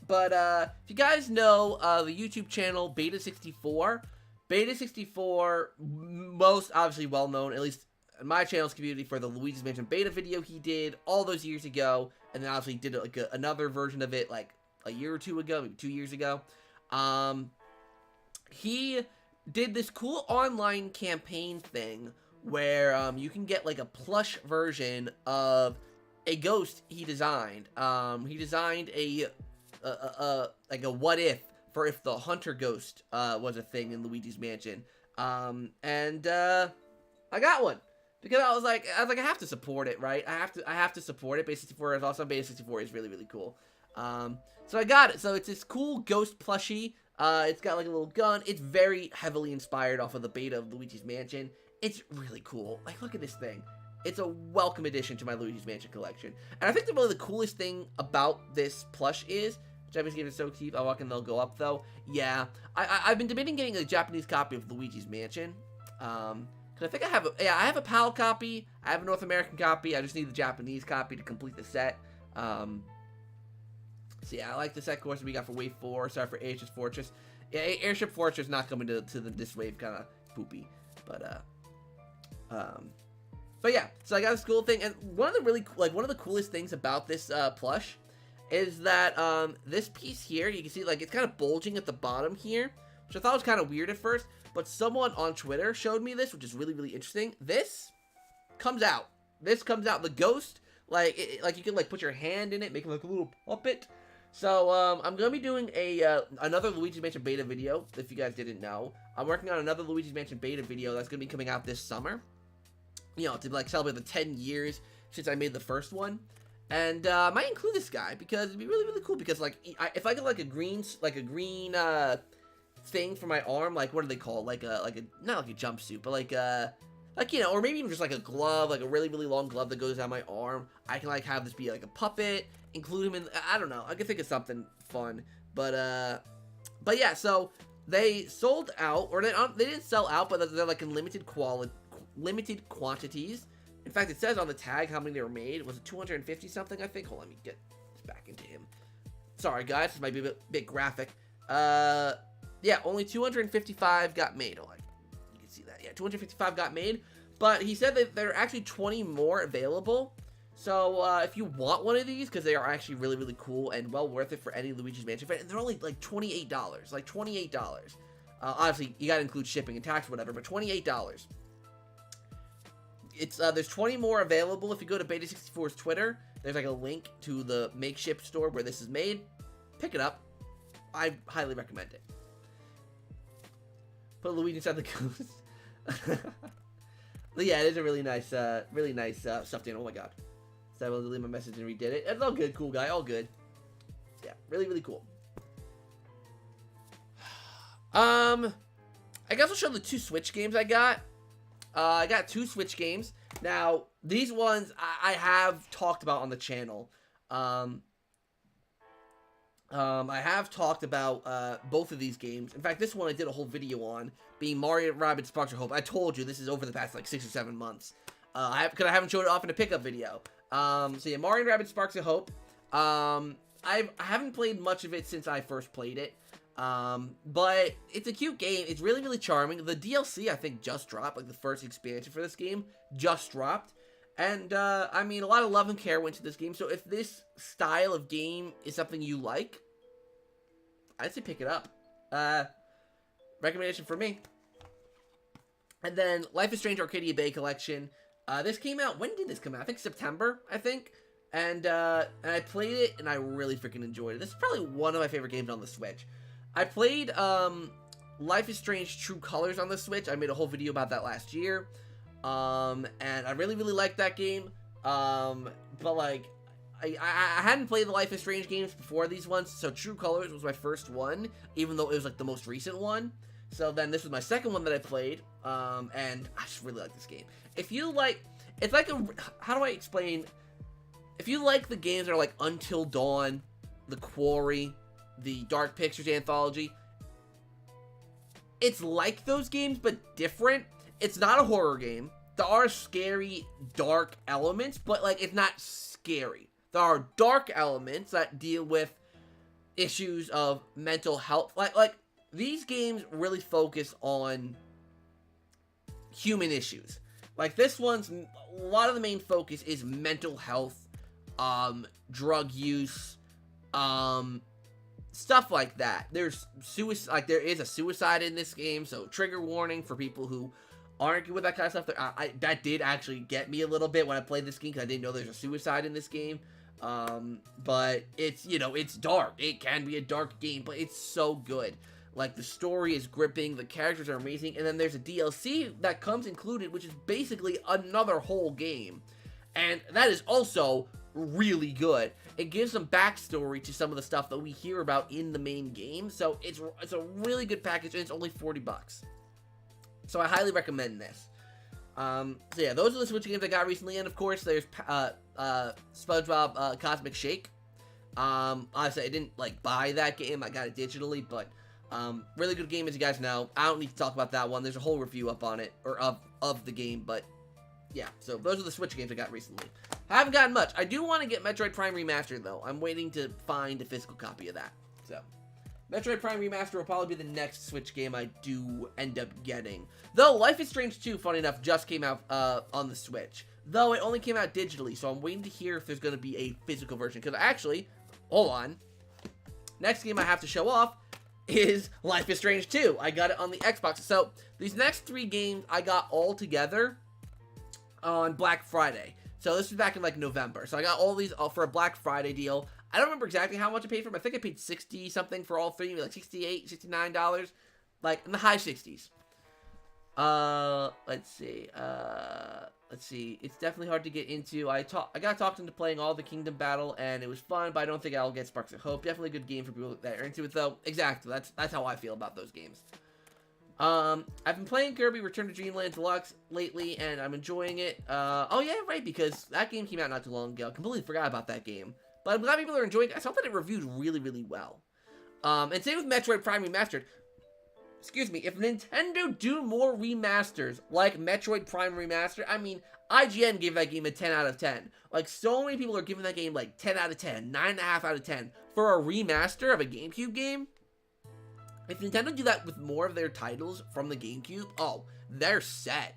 but, if you guys know, the YouTube channel Beta64, Beta64, most obviously well known, at least in my channel's community, for the Luigi's Mansion beta video he did all those years ago, and then obviously did like another version of it like a year or two ago, maybe 2 years ago. He did this cool online campaign thing where you can get like a plush version of a ghost he designed. He designed like a what if for if the hunter ghost was a thing in Luigi's Mansion. And I got one because I was like I have to support it, right? I have to support it. Beta64 is awesome. Beta64 is really, really cool. So I got it. So it's this cool ghost plushie. It's got like a little gun. It's very heavily inspired off of the beta of Luigi's Mansion. It's really cool. Like, look at this thing. It's a welcome addition to my Luigi's Mansion collection. And I think really the coolest thing about this plush is, Japanese games are so cheap. I reckon they'll go up though. Yeah, I've been debating getting a Japanese copy of Luigi's Mansion. Cause I think I have a PAL copy. I have a North American copy. I just need the Japanese copy to complete the set. So yeah, I like the set course we got for Wave 4. Sorry for Airship Fortress. Yeah, Airship Fortress not coming to this wave, kind of poopy. But yeah, so I got this cool thing, and one of the coolest things about this plush is that this piece here, you can see like it's kind of bulging at the bottom here, which I thought was kind of weird at first, but someone on Twitter showed me this, which is really, really interesting. This comes out. The ghost Like, like you can like put your hand in it, make it like a little puppet. So, I'm gonna be doing another Luigi's Mansion beta video, if you guys didn't know. I'm working on another Luigi's Mansion beta video that's gonna be coming out this summer. You know, to like celebrate the 10 years since I made the first one. And, I might include this guy, because it'd be really, really cool, because, like, if I get, like, a green, thing for my arm, like, what do they call it? Not like a jumpsuit, but like, you know, or maybe even just, like, a glove, like, a really, really long glove that goes down my arm. I can, like, have this be, like, a puppet, include him in, I don't know, I can think of something fun, but yeah, so, they sold out, or they didn't sell out, but they're, like, in limited quantities. In fact, it says on the tag how many they were made. Was it 250 something, I think? Hold on, let me get back into him. Sorry, guys, this might be a bit graphic. Yeah, only 255 got made. Oh, you can see that. Yeah, 255 got made. But he said that there are actually 20 more available. So, if you want one of these, because they are actually really, really cool and well worth it for any Luigi's Mansion fan, and they're only, like, $28. Like, $28. Obviously, you gotta include shipping and tax or whatever, but $28. It's, there's 20 more available. If you go to Beta64's Twitter, there's, like, a link to the makeshift store where this is made. Pick it up. I highly recommend it. Put Luigi inside the goose. But yeah, it is a really nice stuffed animal. Oh my god. So I will delete my message and redid it. It's all good, cool guy, all good. Yeah, really, really cool. I guess I'll show the 2 Switch games I got. I got 2 Switch games. Now, these ones I have talked about on the channel. I have talked about both of these games. In fact, this one I did a whole video on, being Mario & Rabbids Sparks of Hope. I told you this is over the past like 6 or 7 months. Because I haven't showed it off in a pickup video. So yeah, Mario & Rabbids Sparks of Hope. I haven't played much of it since I first played it. But it's a cute game. It's really, really charming. The DLC, I think, just dropped. Like, the first expansion for this game just dropped. And, I mean, a lot of love and care went to this game. So if this style of game is something you like, I'd say pick it up. Recommendation for me. And then, Life is Strange Arcadia Bay Collection. This came out, when did this come out? I think September, I think. And I played it, and I really freaking enjoyed it. This is probably one of my favorite games on the Switch. I played Life is Strange True Colors on the Switch. I made a whole video about that last year. And I really, really liked that game. But, like, I hadn't played the Life is Strange games before these ones, so True Colors was my first one, even though it was, like, the most recent one. So then this was my second one that I played, and I just really like this game. If you like, it's like a, how do I explain, if you like the games that are like Until Dawn, The Quarry, the Dark Pictures Anthology, it's like those games, but different. It's not a horror game. There are scary, dark elements, but, like, it's not scary. There are dark elements that deal with issues of mental health. Like, these games really focus on human issues. Like, this one's, a lot of the main focus is mental health, drug use, stuff like that. There's suicide, like, there is a suicide in this game, so trigger warning for people who aren't good with that kind of stuff. That did actually get me a little bit when I played this game, because I didn't know there's a suicide in this game. But it's, you know, it's dark. It can be a dark game, but it's so good. Like, the story is gripping, the characters are amazing, and then there's a DLC that comes included, which is basically another whole game. And that is also really good. It gives some backstory to some of the stuff that we hear about in the main game, so it's a really good package, and it's only $40. So I highly recommend this. So yeah, those are the Switch games I got recently, and of course there's SpongeBob Cosmic Shake. Honestly, I didn't like buy that game, I got it digitally, but really good game, as you guys know. I don't need to talk about that one. There's a whole review up on it, or of the game, but yeah, so those are the Switch games I got recently. I haven't gotten much. I do want to get Metroid Prime Remastered, though. I'm waiting to find a physical copy of that. So, Metroid Prime Remaster will probably be the next Switch game I do end up getting. Though, Life is Strange 2, funny enough, just came out on the Switch. Though, it only came out digitally, so I'm waiting to hear if there's going to be a physical version. Because actually, hold on. Next game I have to show off is Life is Strange 2. I got it on the Xbox. So, these next 3 games I got all together on Black Friday. So this was back in like November. So I got all these for a Black Friday deal. I don't remember exactly how much I paid for them. I think I paid 60 something for all three, like $68, $69, like in the high 60s. Let's see. It's definitely hard to get into. I got talked into playing all the Kingdom Battle, and it was fun, but I don't think I'll get Sparks of Hope. Definitely a good game for people that are into it, though. Exactly. That's how I feel about those games. I've been playing Kirby Return to Dreamland Deluxe lately, and I'm enjoying it. Oh yeah, right, because that game came out not too long ago. Completely forgot about that game. But I'm glad people are enjoying it. I saw that it reviewed really, really well. And same with Metroid Prime Remastered. Excuse me, if Nintendo do more remasters like Metroid Prime Remastered, I mean, IGN gave that game a 10 out of 10. Like, so many people are giving that game like 10 out of 10, 9.5 out of 10 for a remaster of a GameCube game. If Nintendo do that with more of their titles from the GameCube, oh, they're set.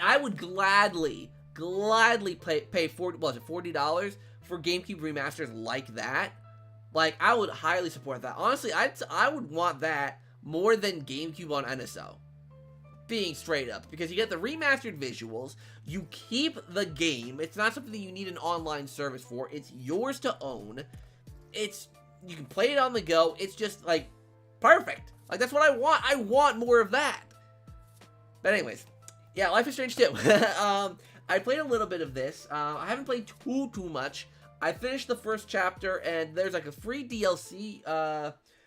I would gladly pay $40 for GameCube remasters like that. Like, I would highly support that. Honestly, I would want that more than GameCube on NSO. Being straight up. Because you get the remastered visuals, you keep the game, it's not something that you need an online service for, it's yours to own, you can play it on the go, it's just, like, perfect. Like, that's what I want more of that. But anyways, yeah, Life is Strange 2. I played a little bit of this. I haven't played too much. I finished the first chapter, and there's like a free DLC,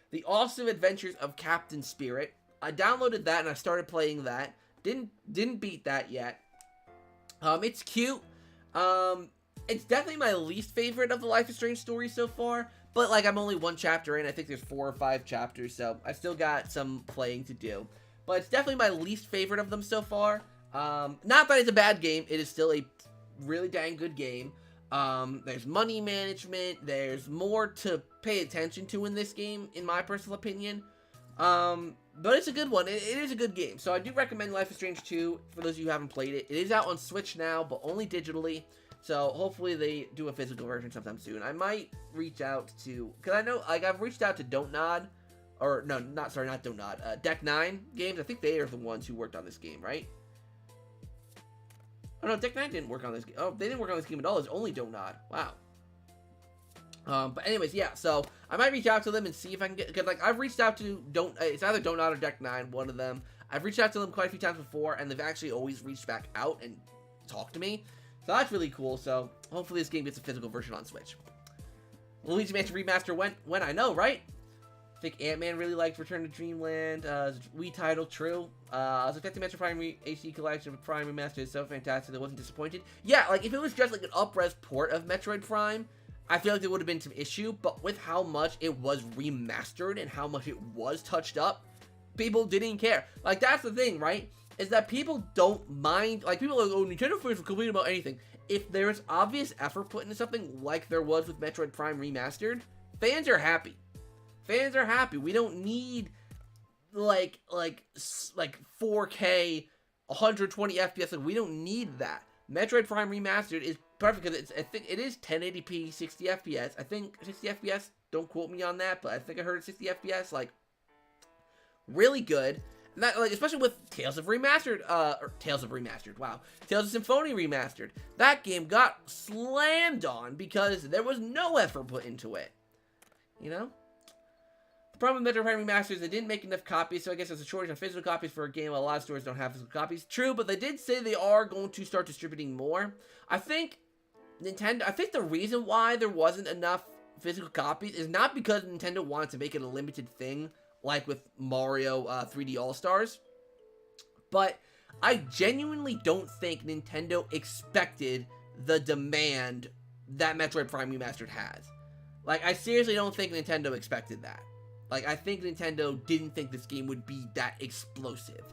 The Awesome Adventures of Captain Spirit. I downloaded that, and I started playing that. Didn't beat that yet. It's cute. It's definitely my least favorite of the Life is Strange stories so far, but like I'm only one chapter in. I think there's 4 or 5 chapters, so I've still got some playing to do. But it's definitely my least favorite of them so far. Not that it's a bad game. It is still a really dang good game. There's money management. There's more to pay attention to in this game, in my personal opinion. But it's a good one. It is a good game. So I do recommend Life is Strange 2 for those of you who haven't played it. It is out on Switch now, but only digitally. So hopefully they do a physical version sometime soon. I might reach out to, because I know, like, I've reached out to Don't Nod, or no, not Don't Nod, Deck 9 Games. I think they are the ones who worked on this game, right? Oh no, Deck 9 didn't work on this game. Oh, they didn't work on this game at all. It's only Don't Nod. Wow. But anyways, yeah, so I might reach out to them and see if I can get, because like I've reached out to it's either Don't Nod or Deck 9, one of them. I've reached out to them quite a few times before, and they've actually always reached back out and talked to me. So that's really cool. So hopefully this game gets a physical version on Switch. Luigi Mansion Remaster when I know, right? I think Ant-Man really liked Return to Dreamland. Wii title, true. I was expecting Metroid Prime HD Collection of Prime Remaster is so fantastic that I wasn't disappointed. Yeah, like if it was just like an up-res port of Metroid Prime, I feel like there would have been some issue, but with how much it was remastered and how much it was touched up, people didn't care. Like, that's the thing, right? Is that people don't mind, like, people are like, oh, Nintendo fans will complain about anything. If there's obvious effort put into something like there was with Metroid Prime Remastered, fans are happy. Fans are happy. We don't need, like 4K, 120 FPS, and we don't need that. Metroid Prime Remastered is perfect because I think it is 1080p 60 FPS. I think 60 FPS, don't quote me on that, but I think I heard 60 FPS, like, really good. And that, like, especially with Tales of Remastered, Tales of Symphonia Remastered. That game got slammed on because there was no effort put into it. You know? The problem with Metroid Prime Remastered is they didn't make enough copies, so I guess there's a shortage of physical copies for a game. A lot of stores don't have physical copies. True, but they did say they are going to start distributing more. I think the reason why there wasn't enough physical copies is not because Nintendo wanted to make it a limited thing, like with Mario 3D All-Stars, but I genuinely don't think Nintendo expected the demand that Metroid Prime Remastered has. Like, I seriously don't think Nintendo expected that. Like, I think Nintendo didn't think this game would be that explosive.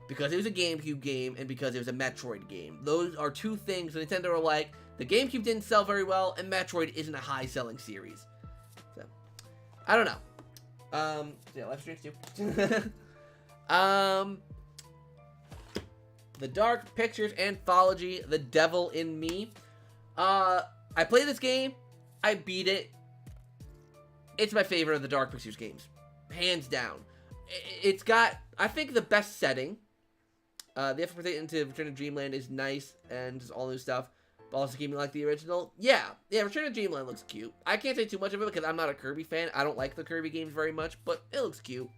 Because it was a GameCube game, and because it was a Metroid game. Those are two things that Nintendo are like, the GameCube didn't sell very well, and Metroid isn't a high-selling series. So, I don't know. Yeah, Life is Strange 2. The Dark Pictures Anthology, The Devil in Me. I played this game. I beat it. It's my favorite of the Dark Pictures games. Hands down. It's got, I think, the best setting. The effort put into Return to Dreamland is nice and just all new stuff. Also keeping like the original. Yeah, Return to Dreamland looks cute. I can't say too much of it because I'm not a Kirby fan. I don't like the Kirby games very much, but it looks cute.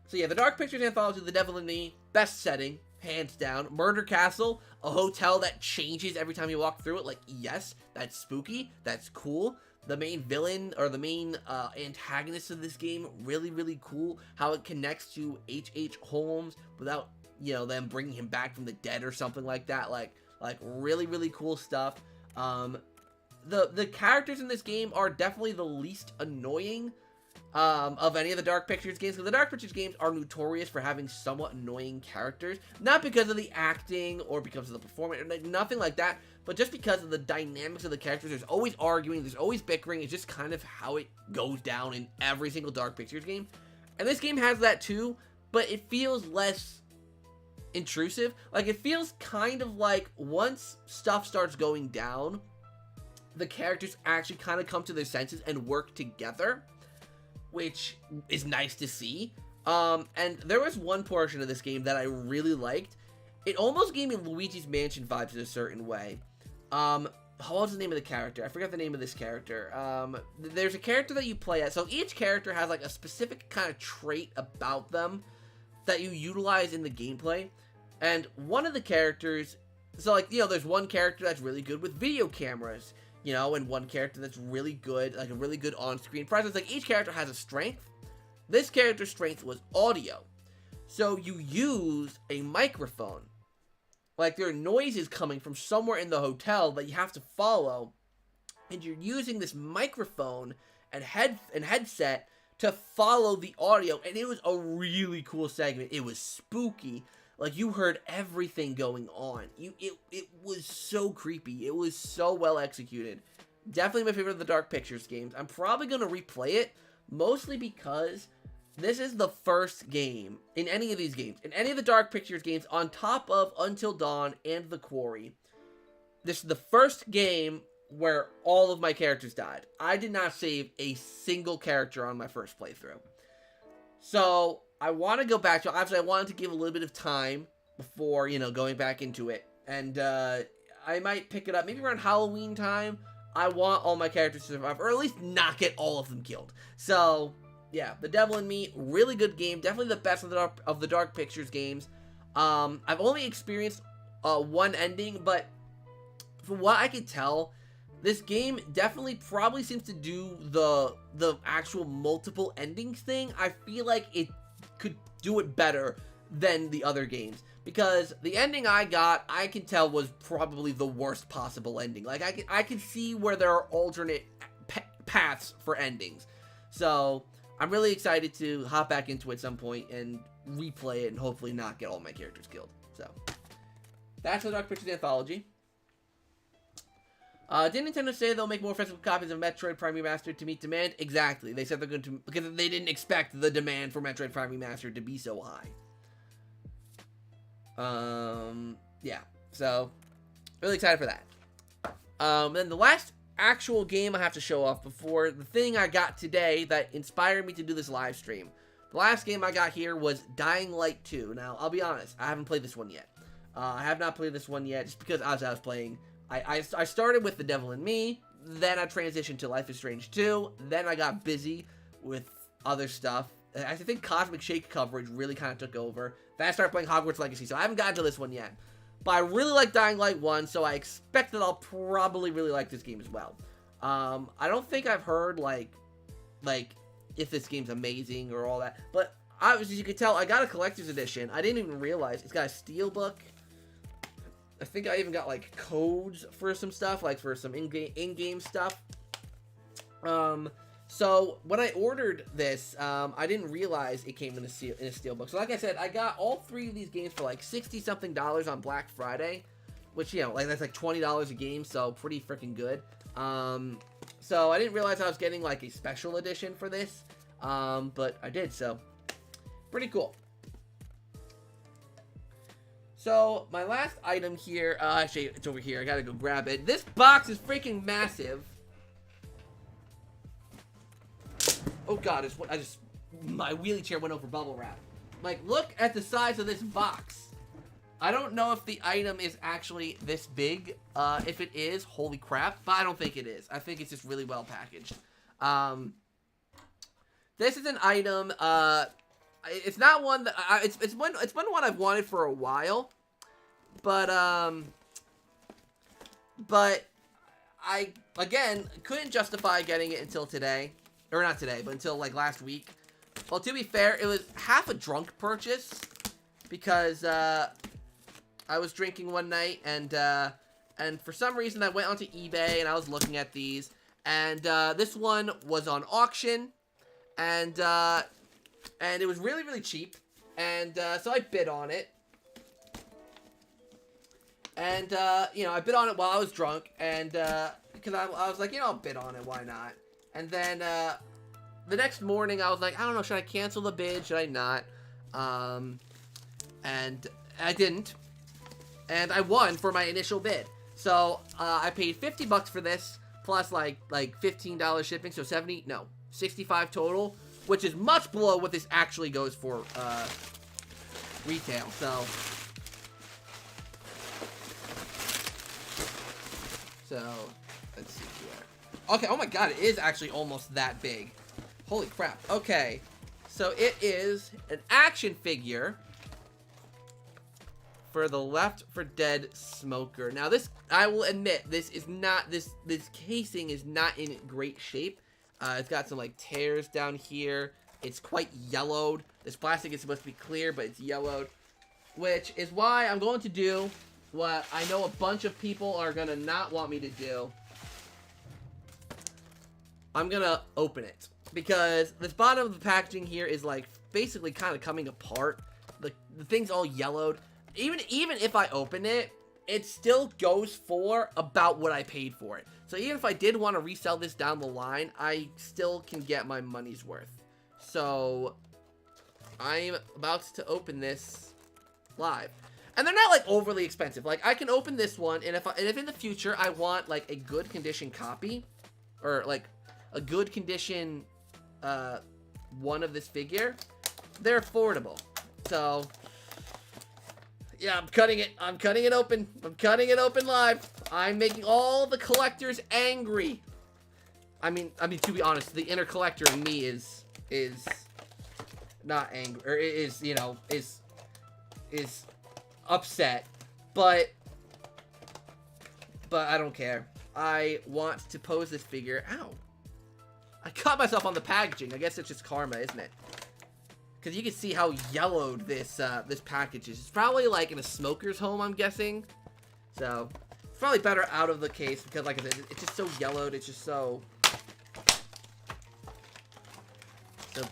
So yeah, the Dark Pictures Anthology, The Devil in Me, best setting, hands down. Murder Castle, a hotel that changes every time you walk through it. Like, yes, that's spooky, that's cool. The main villain, or the main antagonist of this game, really, really cool. How it connects to H.H. Holmes without, you know, them bringing him back from the dead or something like that. Like really, really cool stuff. The characters in this game are definitely the least annoying of any of the Dark Pictures games, because the Dark Pictures games are notorious for having somewhat annoying characters, not because of the acting or because of the performance, nothing like that, but just because of the dynamics of the characters. There's always arguing, there's always bickering. It's just kind of how it goes down in every single Dark Pictures game, and this game has that too, but it feels less intrusive. Like, it feels kind of like once stuff starts going down, the characters actually kind of come to their senses and work together, which is nice to see. And there was one portion of this game that I really liked. It almost gave me Luigi's Mansion vibes in a certain way. What's the name of the character? I forgot the name of this character. There's a character that you play as. So each character has like a specific kind of trait about them that you utilize in the gameplay. And one of the characters, so like, you know, there's one character that's really good with video cameras, you know, and one character that's really good, like a really good on-screen presence. Like, each character has a strength. This character's strength was audio. So you use a microphone. Like, there are noises coming from somewhere in the hotel that you have to follow, and you're using this microphone and headset to follow the audio, and it was a really cool segment. It was spooky. Like, you heard everything going on. It was so creepy. It was so well executed. Definitely my favorite of the Dark Pictures games. I'm probably going to replay it, mostly because this is the first game in any of these games, in any of the Dark Pictures games, on top of Until Dawn and The Quarry. This is the first game where all of my characters died. I did not save a single character on my first playthrough. So I want to go back to it. Obviously, I wanted to give a little bit of time before, you know, going back into it. And I might pick it up maybe around Halloween time. I want all my characters to survive, or at least not get all of them killed. So, yeah, The Devil in Me, really good game. Definitely the best of the Dark Pictures games. I've only experienced one ending, but from what I can tell, this game definitely probably seems to do the actual multiple endings thing. I feel like it could do it better than the other games, because the ending I got, I can tell, was probably the worst possible ending. Like, I can see where there are alternate paths for endings. So I'm really excited to hop back into it at some point and replay it and hopefully not get all my characters killed. So that's the Dark Pictures Anthology. Didn't Nintendo say they'll make more physical copies of Metroid Prime Remastered to meet demand? Exactly. They said they're going to, because they didn't expect the demand for Metroid Prime Remastered to be so high. Yeah. So, really excited for that. Then the last actual game I have to show off before the thing I got today that inspired me to do this live stream. The last game I got here was Dying Light 2. Now, I'll be honest, I haven't played this one yet. I have not played this one yet, just because as I was playing, I started with The Devil in Me, then I transitioned to Life is Strange 2, then I got busy with other stuff. I think Cosmic Shake coverage really kind of took over. Then I started playing Hogwarts Legacy, so I haven't gotten to this one yet. But I really like Dying Light 1, so I expect that I'll probably really like this game as well. I don't think I've heard, like, if this game's amazing or all that. But, obviously, as you can tell, I got a collector's edition. I didn't even realize. It's got a steelbook. I think I even got, like, codes for some stuff, like, for some in-game stuff. So, when I ordered this, I didn't realize it came in a steelbook. So, like I said, I got all three of these games for, like, $60-something on Black Friday. Which, you know, like, that's, like, $20 a game, so pretty freaking good. So, I didn't realize I was getting, like, a special edition for this. But I did, so pretty cool. So, my last item here, actually, it's over here. I gotta go grab it. This box is freaking massive. Oh god, my wheelie chair went over bubble wrap. Like, look at the size of this box. I don't know if the item is actually this big. If it is, holy crap. But I don't think it is. I think it's just really well packaged. This is an item. It's not one that it's been one I've wanted for a while. But I again couldn't justify getting it until today, or not today, but until like last week. Well, to be fair, it was half a drunk purchase because I was drinking one night and for some reason I went onto eBay and I was looking at these, and this one was on auction, and it was really, really cheap, and so I bid on it. And, you know, I bid on it while I was drunk, and, because I was like, you know, I'll bid on it, why not? And then, the next morning, I was like, I don't know, should I cancel the bid, should I not? And I didn't, and I won for my initial bid. So, I paid $50 for this, plus, like $15 shipping, so 65 total, which is much below what this actually goes for, retail, so... So, let's see here. Okay, oh my god, it is actually almost that big. Holy crap. Okay, so it is an action figure for the Left 4 Dead smoker. Now this, I will admit, this is not, this casing is not in great shape. It's got some like tears down here. It's quite yellowed. This plastic is supposed to be clear, but it's yellowed. Which is why I'm going to do what I know a bunch of people are gonna not want me to do. I'm gonna open it. Because this bottom of the packaging here is like basically kind of coming apart. The thing's all yellowed. Even if I open it, it still goes for about what I paid for it. So even if I did want to resell this down the line, I still can get my money's worth. So I'm about to open this live. And they're not, like, overly expensive. Like, I can open this one, and if in the future I want, like, a good condition copy, or, like, a good condition, one of this figure, they're affordable. So, yeah, I'm cutting it open. I'm cutting it open live. I'm making all the collectors angry. I mean, to be honest, the inner collector in me is not angry, or is, you know, is upset, but I don't care. I want to pose this figure. Ow. I caught myself on the packaging. I guess it's just karma, isn't it? Because you can see how yellowed this this package is. It's probably like in a smoker's home, I'm guessing. So it's probably better out of the case because, like I said, it's just so yellowed. It's just so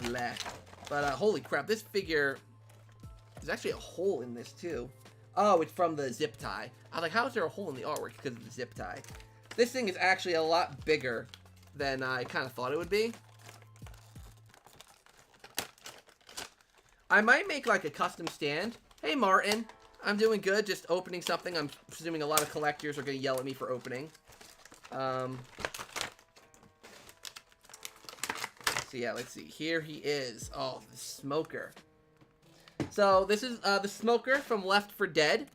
black. But holy crap, this figure, there's actually a hole in this too. Oh, it's from the zip tie. I was like, how is there a hole in the artwork? Because of the zip tie. This thing is actually a lot bigger than I kind of thought it would be. I might make like a custom stand. Hey Martin, I'm doing good, just opening something. I'm presuming a lot of collectors are going to yell at me for opening. So yeah, let's see. Here he is. Oh, the smoker. So this is the smoker from Left 4 Dead.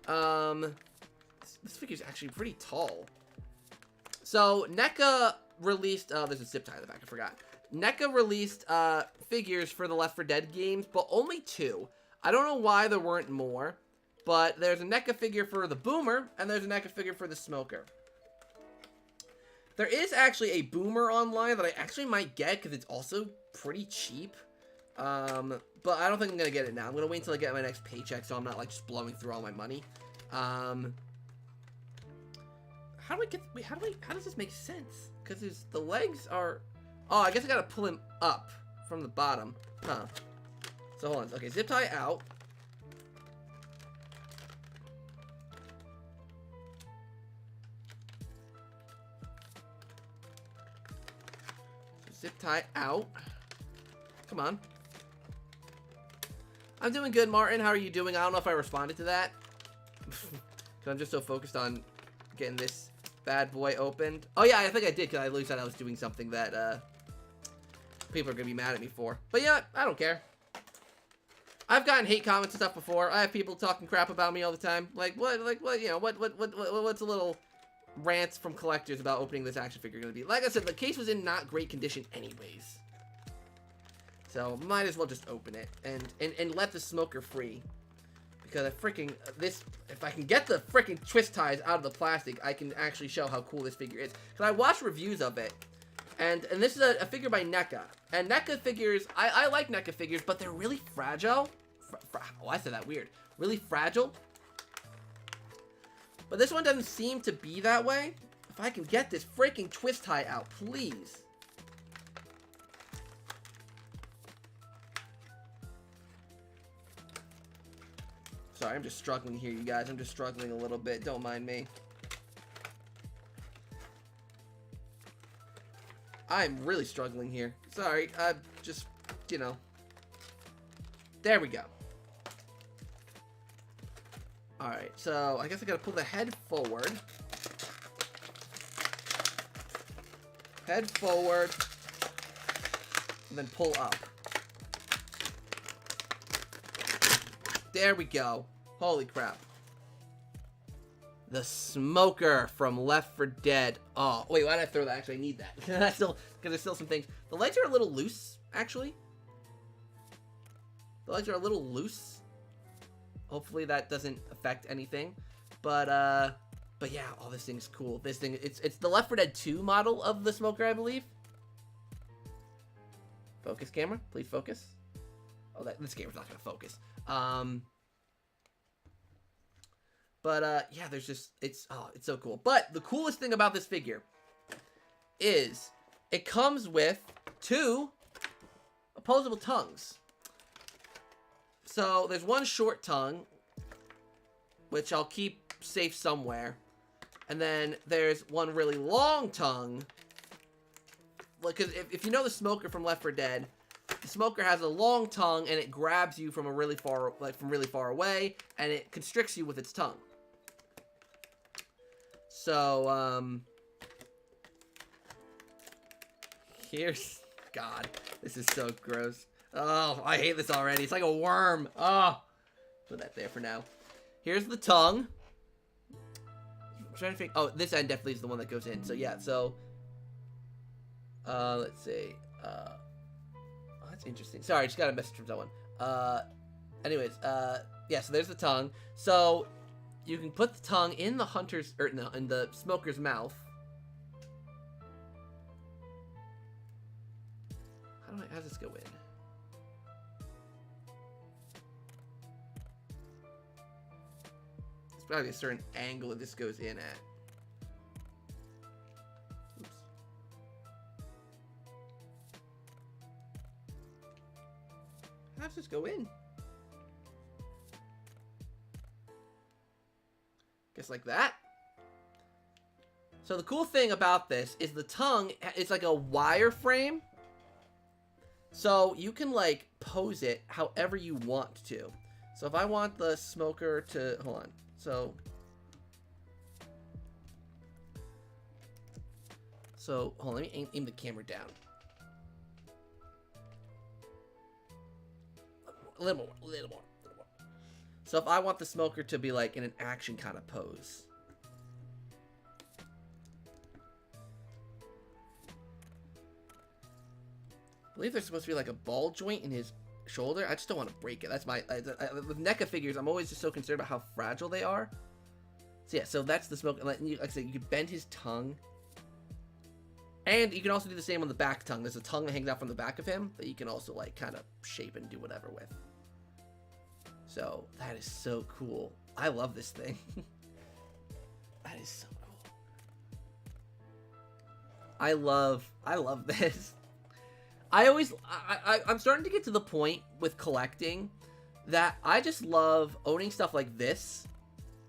This figure's actually pretty tall. So NECA released, there's a zip tie in the back, I forgot. NECA released figures for the Left 4 Dead games, but only 2. I don't know why there weren't more, but there's a NECA figure for the Boomer, and there's a NECA figure for the Smoker. There is actually a Boomer online that I actually might get, because it's also pretty cheap. But I don't think I'm going to get it now. I'm going to wait until I get my next paycheck, so I'm not, like, just blowing through all my money. How does this make sense? Because the legs are... Oh, I guess I gotta pull him up from the bottom. Huh. So, hold on. Okay, zip tie out. So, zip tie out. Come on. I'm doing good, Martin. How are you doing? I don't know if I responded to that. Because I'm just so focused on getting this bad boy opened. Oh, yeah, I think I did, because I literally said I was doing something that, people are going to be mad at me for. But yeah, I don't care. I've gotten hate comments and stuff before. I have people talking crap about me all the time. Like, what, you know, what's a little rants from collectors about opening this action figure gonna be? Like I said, the case was in not great condition anyways. So, might as well just open it and let the smoker free. Because I freaking, if I can get the freaking twist ties out of the plastic, I can actually show how cool this figure is. Because I watched reviews of it, and this is a figure by NECA. And NECA figures, I like NECA figures, but they're really fragile. Oh, I said that weird. Really fragile. But this one doesn't seem to be that way. If I can get this freaking twist tie out, please. Sorry, I'm just struggling here, you guys. I'm just struggling a little bit. Don't mind me. I'm really struggling here. Sorry, just, you know. There we go. Alright, so I guess I gotta pull the head forward. Head forward. And then pull up. There we go. Holy crap. The smoker from Left 4 Dead. Oh, wait, why did I throw that? Actually, I need that. Because there's still some things. The legs are a little loose, actually. The legs are a little loose. Hopefully that doesn't affect anything. But yeah, oh, this thing's cool. This thing, it's the Left 4 Dead 2 model of the smoker, I believe. Focus, camera. Please focus. Oh, this camera's not gonna focus. Yeah, there's just, it's so cool. But the coolest thing about this figure is it comes with 2 opposable tongues. So there's one short tongue, which I'll keep safe somewhere. And then there's one really long tongue. Because if you know the smoker from Left 4 Dead, the smoker has a long tongue and it grabs you from really far away, and it constricts you with its tongue. So, here's, God, this is so gross. Oh, I hate this already. It's like a worm. Oh, put that there for now. Here's the tongue. I'm trying to think. Oh, this end definitely is the one that goes in. So yeah. So, let's see. Oh, that's interesting. Sorry, I just got a message from someone. Anyways, yeah. So there's the tongue. So you can put the tongue in the hunter's, or no, in the smoker's mouth. How does this go in? There's probably a certain angle that this goes in at. Oops. How does this go in? Guess like that. So the cool thing about this is the tongue is like a wireframe. So you can like pose it however you want to. So if I want the smoker to, hold on. So hold on, let me aim the camera down. A little more, a little more. So if I want the smoker to be like in an action kind of pose. I believe there's supposed to be like a ball joint in his shoulder. I just don't want to break it. That's my, with NECA figures, I'm always just so concerned about how fragile they are. So yeah, so that's the smoker. Like I said, you can bend his tongue. And you can also do the same on the back tongue. There's a tongue that hangs out from the back of him that you can also like kind of shape and do whatever with. So that is so cool. I love this thing. That is so cool. I love this. I'm starting to get to the point with collecting that I just love owning stuff like this.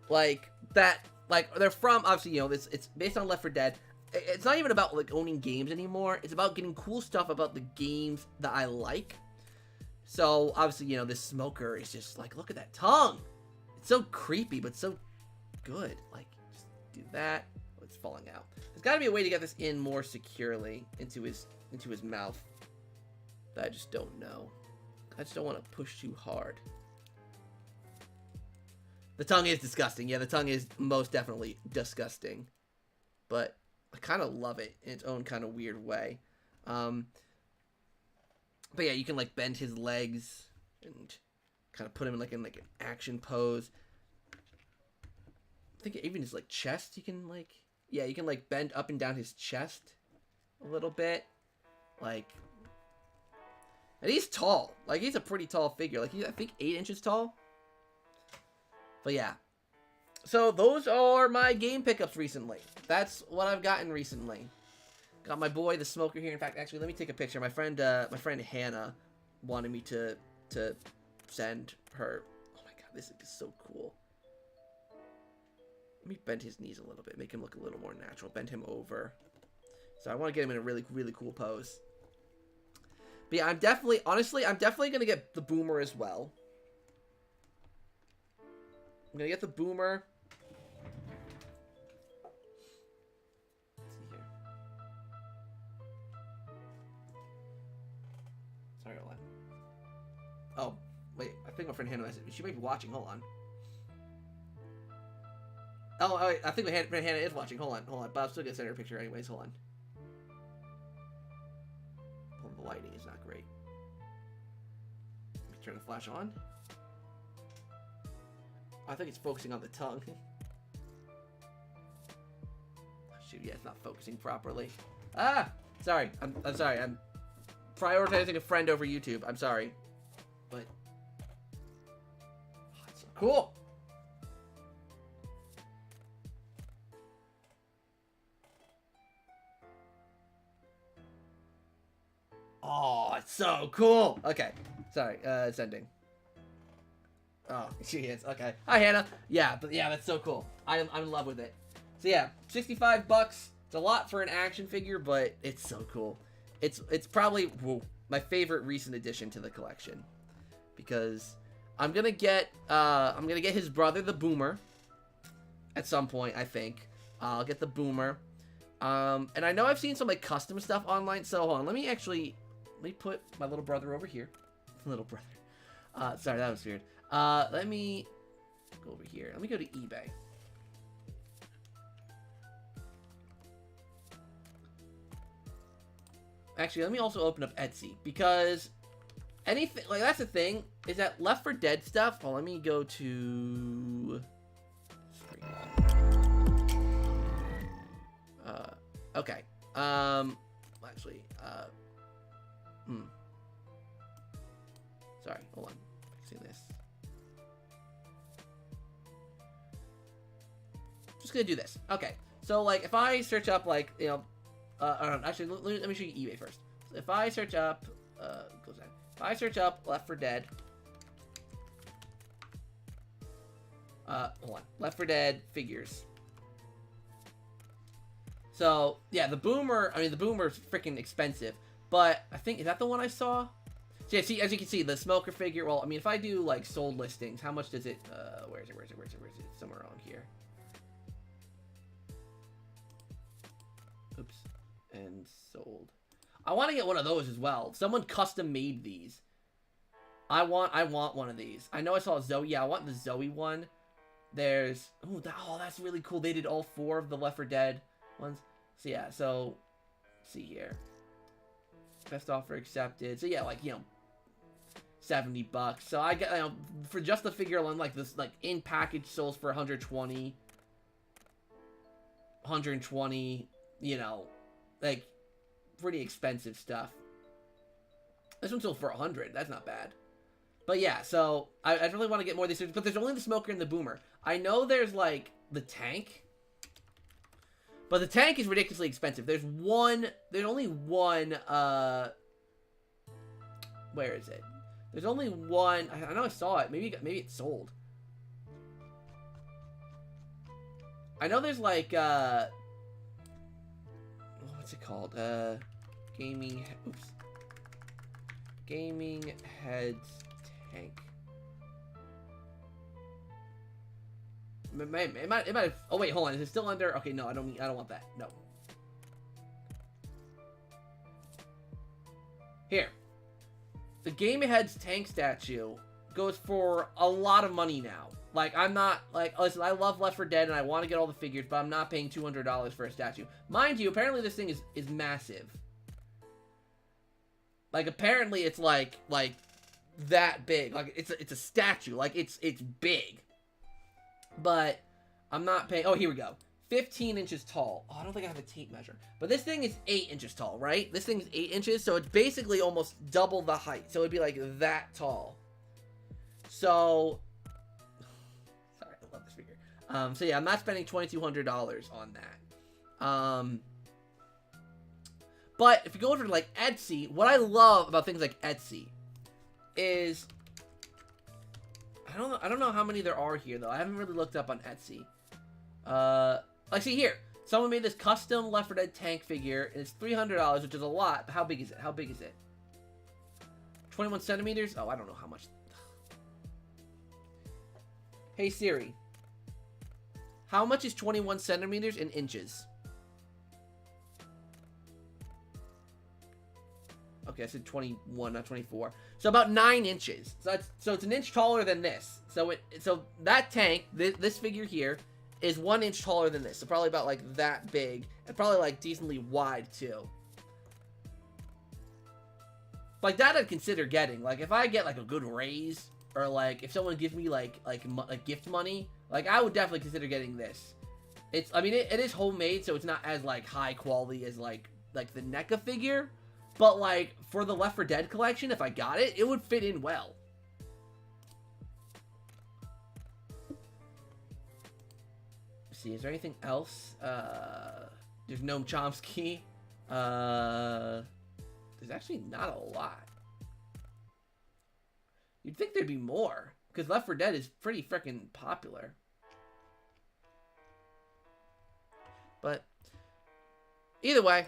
Like that, like they're from, obviously, you know, it's based on Left 4 Dead. It's not even about like owning games anymore. It's about getting cool stuff about the games that I like. So obviously, you know, this smoker is just like, look at that tongue. It's so creepy, but so good. Like, just do that. Oh, it's falling out. There's got to be a way to get this in more securely into his mouth that I just don't know. I just don't want to push too hard. The tongue is disgusting. Yeah, the tongue is most definitely disgusting. But I kind of love it in its own kind of weird way. But yeah, you can like bend his legs and kind of put him in like an action pose. I think even his like chest, you can like, yeah, you can like bend up and down his chest a little bit, like, and he's tall. Like, he's a pretty tall figure. Like, he's, I think 8 inches tall. But yeah, so those are my game pickups recently. That's what I've gotten recently. Got my boy the smoker here. In fact, actually, let me take a picture. My friend Hannah wanted me to send her. Oh my god, this is so cool. Let me bend his knees a little bit, make him look a little more natural. Bend him over. So I want to get him in a really, really cool pose. But yeah, I'm definitely going to get the boomer as well. I'm going to get the boomer. Let's see here. Sorry, hold on. Oh, wait. I think my friend Hannah, she might be watching. Hold on. Oh, wait, I think my friend Hannah is watching. Hold on. But I'm still going to send her a picture anyways. Hold on. Oh, the lighting is not great. Let me turn the flash on. I think it's focusing on the tongue. Shoot, yeah, it's not focusing properly. Ah! Sorry. I'm sorry. I'm prioritizing a friend over YouTube. I'm sorry. But... oh, it's so cool! Oh, it's so cool! Okay. Sorry. Sending. Oh, she is. Okay. Hi, Hannah. Yeah, but yeah, that's so cool. I'm in love with it. So yeah, $65. It's a lot for an action figure, but it's so cool. It's probably my favorite recent addition to the collection, because I'm gonna get his brother, the Boomer, at some point. I think I'll get the Boomer. And I know I've seen some like custom stuff online. So hold on, let me put my little brother over here. Little brother. Sorry, that was weird. Let me go over here. Let me go to eBay. Actually, let me also open up Etsy, because anything, like, that's the thing, is that Left 4 Dead stuff. Well, let me go to... okay. Actually, sorry, hold on. See this. Just gonna do this. Okay, so like if I search up like, you know, actually let me show you eBay first. So if I search up, if I search up Left 4 Dead, hold on, Left 4 Dead figures. So yeah, the Boomer. I mean, the Boomer's freaking expensive, but I think, is that the one I saw? So yeah, see, as you can see, the smoker figure. Well, I mean, if I do like sold listings, how much does it? Where is it? Somewhere around here. Oops. And sold. I want to get one of those as well. Someone custom made these. I want one of these. I know I saw a Zoe. Yeah, I want the Zoe one. There's... oh, that's really cool. They did all 4 of the Left 4 Dead ones. So yeah, so... let's see here. Best offer accepted. So yeah, like, you know, $70. So I get, you know, for just the figure alone, like this, like in package sells for 120, you know, like pretty expensive stuff. This one sold for 100. That's not bad. But yeah, so I really want to get more of these, but there's only the smoker and the Boomer. I know there's like the tank, but the tank is ridiculously expensive. There's only one, where is it? There's only one, I know I saw it, maybe it's sold. I know there's like, what's it called? Gaming heads tank. It might. Oh wait, hold on. Is it still under? Okay, no, I don't want that. No. Here. the Game Ahead's tank statue goes for a lot of money now. Like, I'm not, like, listen, I love Left 4 Dead and I want to get all the figures, but I'm not paying $200 for a statue. Mind you, apparently this thing is massive. Like, apparently it's like that big. Like, it's a statue. Like, it's big. But I'm not paying, oh, here we go. 15 inches tall. Oh, I don't think I have a tape measure. But this thing is 8 inches tall, right? This thing is 8 inches, so it's basically almost double the height. So it'd be like that tall. So, sorry, I love this figure. So yeah, I'm not spending $2,200 on that. But if you go over to like Etsy, what I love about things like Etsy is, I don't know how many there are here though. I haven't really looked up on Etsy. Like, see here, someone made this custom Left 4 Dead tank figure, and it's $300, which is a lot. But how big is it? How big is it? 21 centimeters? Oh, I don't know how much. Hey Siri, how much is 21 centimeters in inches? Okay, I said 21, not 24. So about 9 inches. So it's an inch taller than this. So that tank, this figure here, is 1 inch taller than this. So probably about like that big, and probably like decently wide too. Like that I'd consider getting. Like if I get like a good raise, or like if someone gives me like gift money, like I would definitely consider getting this. It's, I mean, it is homemade, so it's not as like high quality as like the NECA figure, but like for the Left 4 Dead collection, if I got it, it would fit in well. Let's see, is there anything else? There's Noam Chomsky. There's actually not a lot. You'd think there'd be more, because Left 4 Dead is pretty freaking popular. But either way,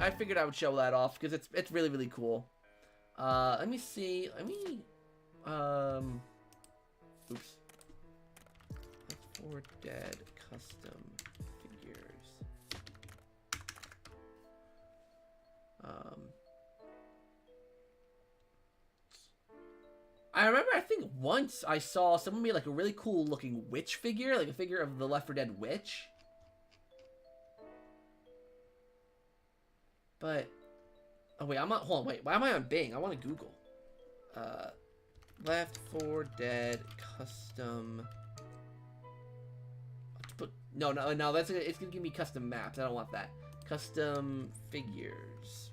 I figured I would show that off because it's really, really cool. Let me see. Oops. Left 4 Dead custom figures. I remember, I think once I saw someone made like a really cool looking witch figure, like a figure of the Left 4 Dead witch. But, oh wait, hold on, wait, why am I on Bing? I want to Google. Left 4 Dead custom. No, it's gonna give me custom maps. I don't want that. Custom figures.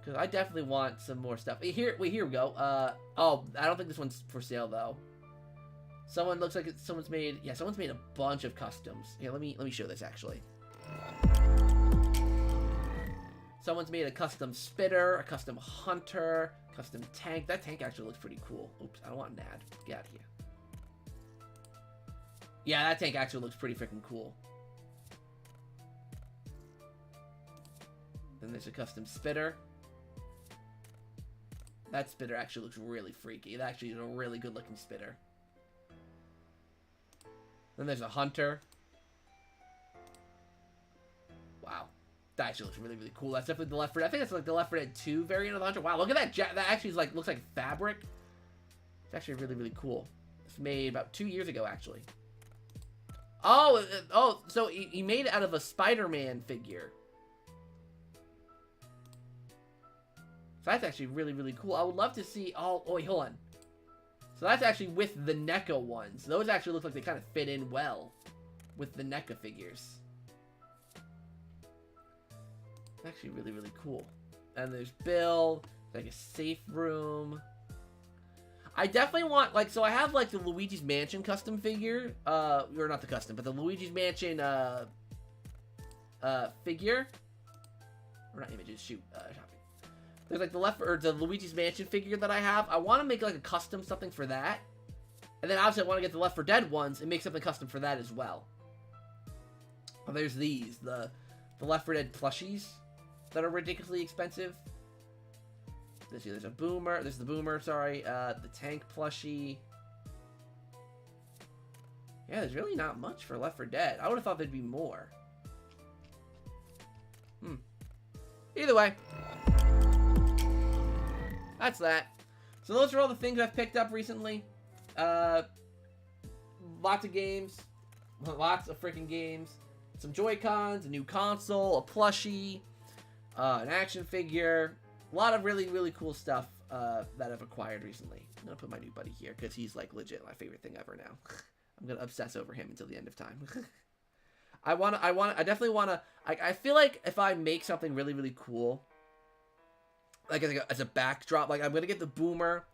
Because I definitely want some more stuff. Here we go. Oh, I don't think this one's for sale though. Someone looks like someone's made a bunch of customs. Here, let me show this actually. Someone's made a custom spitter, a custom hunter, custom tank. That tank actually looks pretty cool. Oops, I don't want an ad. Get out of here. Yeah, that tank actually looks pretty freaking cool. Then there's a custom spitter. That spitter actually looks really freaky. It actually is a really good looking spitter. Then there's a hunter. Wow. That actually looks really, really cool. That's definitely the Left 4 Dead. I think that's like the Left 4 Dead 2 variant of the hunter. Wow, look at that. That actually is looks like fabric. It's actually really, really cool. It's made about 2 years ago, actually. Oh, so he made it out of a Spider-Man figure. So that's actually really, really cool. I would love to see... Oh, wait, hold on. So that's actually with the NECA ones. Those actually look like they kind of fit in well with the NECA figures. It's actually really, really cool. And there's Bill. Like a safe room. I definitely want, like, so I have, like, the Luigi's Mansion custom figure. Or not the custom, but the Luigi's Mansion, figure. Or not images, shoot, shopping. There's like the Luigi's Mansion figure that I have. I want to make like a custom something for that. And then obviously I want to get the Left 4 Dead ones and make something custom for that as well. Oh, there's these, the Left 4 Dead plushies that are ridiculously expensive. There's a boomer, there's the boomer, sorry, the tank plushie. Yeah, there's really not much for Left 4 Dead. I would have thought there'd be more. Either way. that's that. So those are all the things I've picked up recently. Lots of games. Lots of freaking games. Some Joy-Cons, a new console, a plushie, an action figure. A lot of really, really cool stuff that I've acquired recently. I'm going to put my new buddy here because he's like legit my favorite thing ever now. I'm going to obsess over him until the end of time. I definitely want to, I feel like if I make something really, really cool, like as a backdrop, like I'm going to get the Boomer,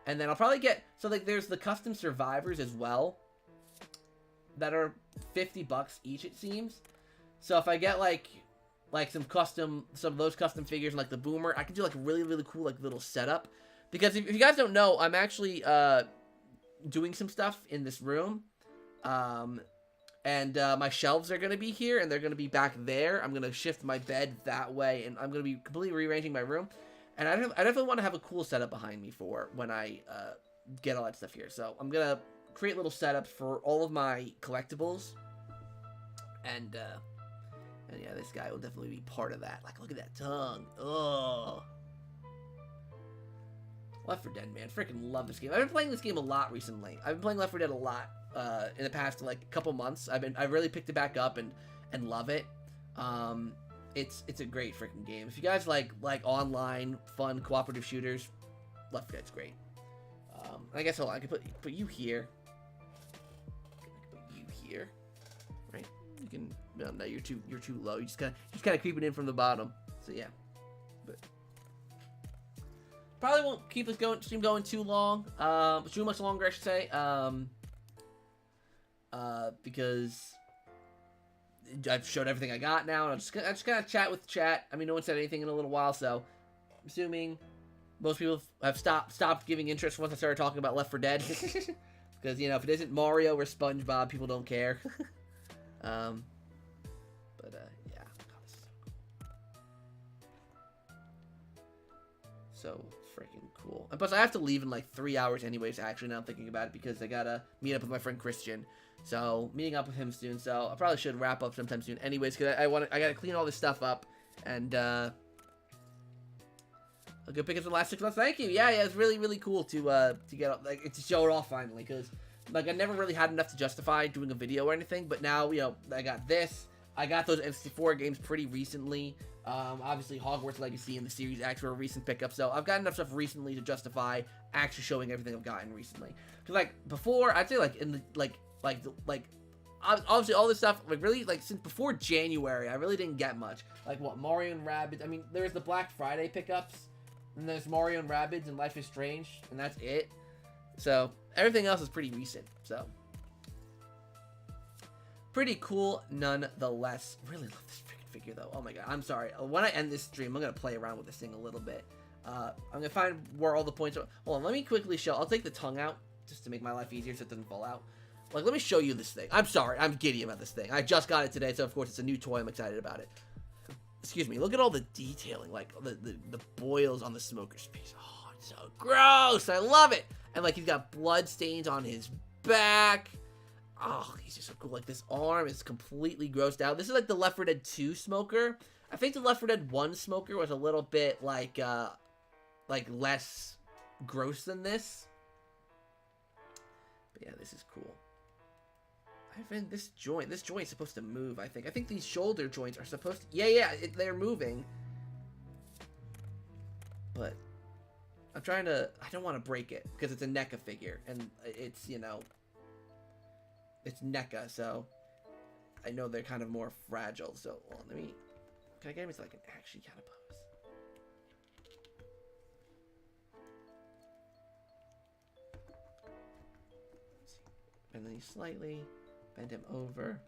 and then I'll probably get, so like there's the custom survivors as well, that are $50 each, it seems. So if I get like some of those custom figures and like the Boomer, I can do like a really, really cool like little setup. Because if you guys don't know, I'm actually doing some stuff in this room. And my shelves are going to be here, and they're going to be back there. I'm going to shift my bed that way, and I'm going to be completely rearranging my room. And I definitely want to have a cool setup behind me for when I get all that stuff here. So I'm going to create little setups for all of my collectibles. And yeah, this guy will definitely be part of that. Like, look at that tongue. Oh. Left 4 Dead, man. Freaking love this game. I've been playing this game a lot recently. I've been playing Left 4 Dead a lot in the past, like, couple months. I've really picked it back up and love it. It's a great freaking game. If you guys like online, fun, cooperative shooters, Left 4 Dead's great. I guess I can put you here. Here, right? You can. No, you're too low. You just kind of creeping in from the bottom. So yeah, but probably won't keep this stream going too long. Too much longer, I should say. Because I've showed everything I got now, and I'm just gonna chat with chat. I mean, no one said anything in a little while, so I'm assuming most people have stopped giving interest once I started talking about Left 4 Dead. Because, you know, if it isn't Mario or SpongeBob, people don't care. Yeah. God, this is so cool. So freaking cool. And plus, I have to leave in like 3 hours anyways, actually, now I'm thinking about it, because I gotta meet up with my friend Christian. So, meeting up with him soon, so I probably should wrap up sometime soon anyways, because I gotta clean all this stuff up, and, I'll go pick up the last 6 months. Thank you. Yeah, it's really, really cool to get like to show it off finally, because like I never really had enough to justify doing a video or anything. But now, you know, I got this. I got those N64 games pretty recently. Obviously, Hogwarts Legacy and the Series X were a recent pickup, so I've got enough stuff recently to justify actually showing everything I've gotten recently. Because like before, I'd say like in the like obviously all this stuff like really like since before January, I really didn't get much. Like what, Mario and Rabbids. I mean, there's the Black Friday pickups. And there's Mario and Rabbids and Life is Strange, and that's it. So, everything else is pretty recent, so. Pretty cool, nonetheless. Really love this freaking figure, though. Oh my god, I'm sorry. When I end this stream, I'm going to play around with this thing a little bit. I'm going to find where all the points are. Hold on, let me quickly show. I'll take the tongue out, just to make my life easier so it doesn't fall out. Like, let me show you this thing. I'm sorry, I'm giddy about this thing. I just got it today, so of course it's a new toy. I'm excited about it. Excuse me, look at all the detailing, like the boils on the smoker's face. Oh, it's so gross. I love it. And like he's got blood stains on his back. Oh, he's just so cool. Like this arm is completely grossed out. This is like the Left 4 Dead 2 smoker. I think the Left 4 Dead 1 smoker was a little bit like less gross than this. But yeah, this is cool. This joint's supposed to move, I think. I think these shoulder joints are supposed to... Yeah, they're moving. But I'm trying to... I don't want to break it, because it's a NECA figure. And it's, you know... It's NECA, so... I know they're kind of more fragile, so... Well, let me... Can I get him to, like, an action kind of pose? Let's see. And then slightly... Bend him over.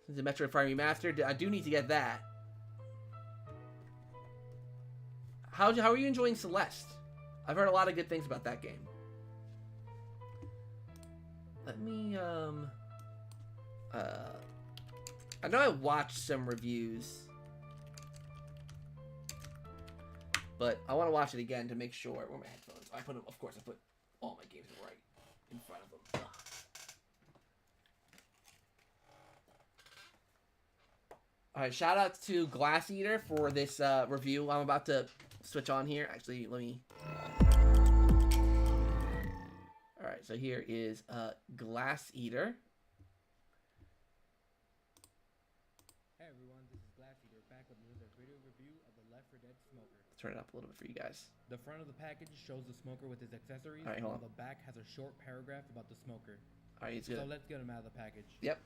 Since the Metroid Prime Remastered, I do need to get that. How are you enjoying Celeste? I've heard a lot of good things about that game. Let me, I know I watched some reviews, but I want to watch it again to make sure. Where are my headphones? Of course, I put all my games right in front of them. Alright, shout out to Glass Eater for this review. I'm about to switch on here. Actually, let me... Alright, so here is Glass Eater. Hey everyone, this is Glass Eater back with another video review of the Left 4 Dead Smoker. Turn it up a little bit for you guys. The front of the package shows the smoker with his accessories, Alright, while the back has a short paragraph about the smoker. Alright, he's good. So let's get him out of the package. Yep.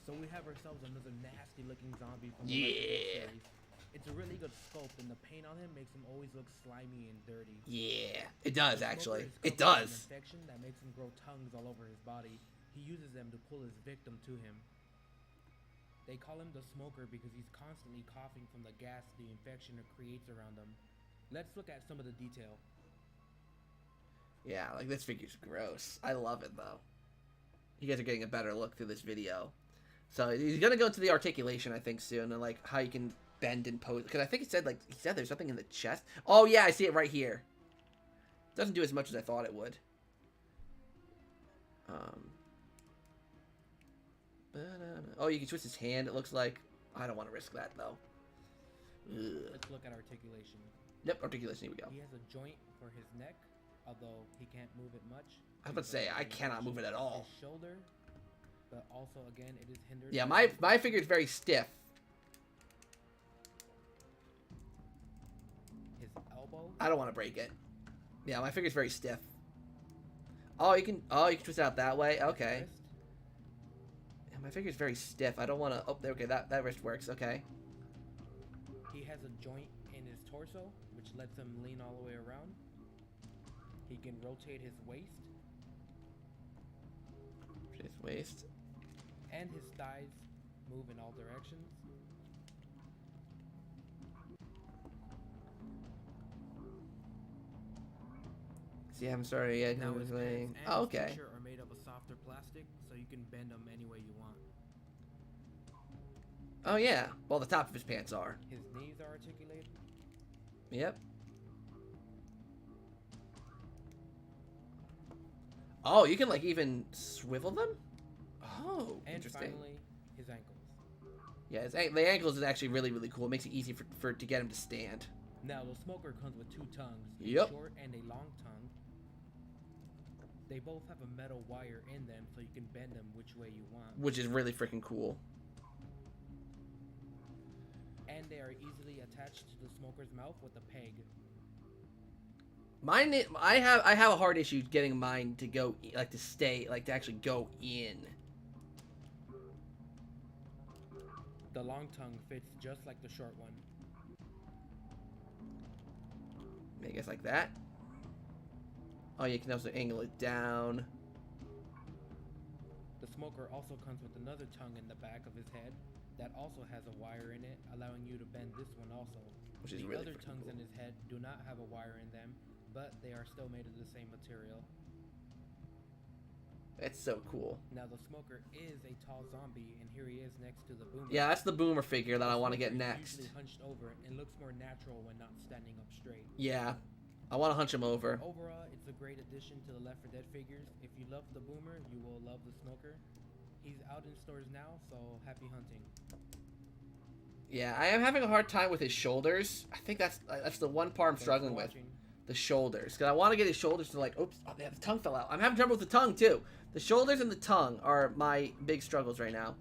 So we have ourselves another nasty looking zombie from the Yeah. series. It's a really good sculpt, and the paint on him makes him always look slimy and dirty. Yeah, it does The actually. smoker is It covered in does. an infection that makes him grow tongues all over his body. He uses them to pull his victim to him. They call him the smoker because he's constantly coughing from the gas the infection creates around him. Let's look at some of the detail. Yeah, like this figure's gross. I love it though. You guys are getting a better look through this video. So he's gonna go to the articulation, I think, soon, and like how you can bend and pose. Because I think he said there's something in the chest. Oh yeah, I see it right here. Doesn't do as much as I thought it would. Oh, you can twist his hand. It looks like. I don't want to risk that though. Ugh. Let's look at articulation. Yep, articulation. Here we go. He has a joint for his neck, although he can't move it much. I was about to say I cannot move it at all. His shoulder, but also again it is hindered. Yeah, by my figure is very stiff. his elbow. I don't want to break it. Yeah, my figure's very stiff. You can twist it out that way. Okay. Wrist. Yeah, my figure's very stiff. I don't want to. Oh, okay, that wrist works. Okay. He has a joint in his torso, which lets him lean all the way around. He can rotate his waist His waist. and his thighs move in all directions. See, I haven't started yet. Now his pants and Oh, his okay. t-shirt are made of a softer plastic, so you can bend them any way you want. Oh yeah. Well, the top of his pants are. His knees are articulated. Yep. Oh, you can like even swivel them. Oh, And interesting. finally, his ankles. Yeah, the ankles is actually really cool. It makes it easy for to get him to stand. Now, the smoker comes with two tongues, Yep. a short and a long tongue. They both have a metal wire in them, so you can bend them which way you want. Which is really freaking cool. And they are easily attached to the smoker's mouth with a peg. Mine, I have a hard issue getting mine to go to stay to actually go in. The long tongue fits just like the short one. I guess like that. Oh, you can also angle it down. The smoker also comes with another tongue in the back of his head that also has a wire in it, allowing you to bend this one also. Which is the really other freaking tongues cool. in his head do not have a wire in them, but they are still made of the same material. It's so cool. Now the smoker is a tall zombie, and here he is next to the boomer. Yeah, that's the boomer figure that The I want to get smoker is next. Usually hunched over and looks more natural when not standing up straight. Yeah, I want to hunch him over. Overall, it's a great addition to the Left 4 Dead figures. If you love the boomer, you will love the smoker. He's out in stores now, so happy hunting. Yeah, I am having a hard time with his shoulders. I think that's the one part I'm Thanks for struggling with. watching. The shoulders, because I want to get his shoulders to oops, oh, yeah, the tongue fell out. I'm having trouble with the tongue too. The shoulders and the tongue are my big struggles right now.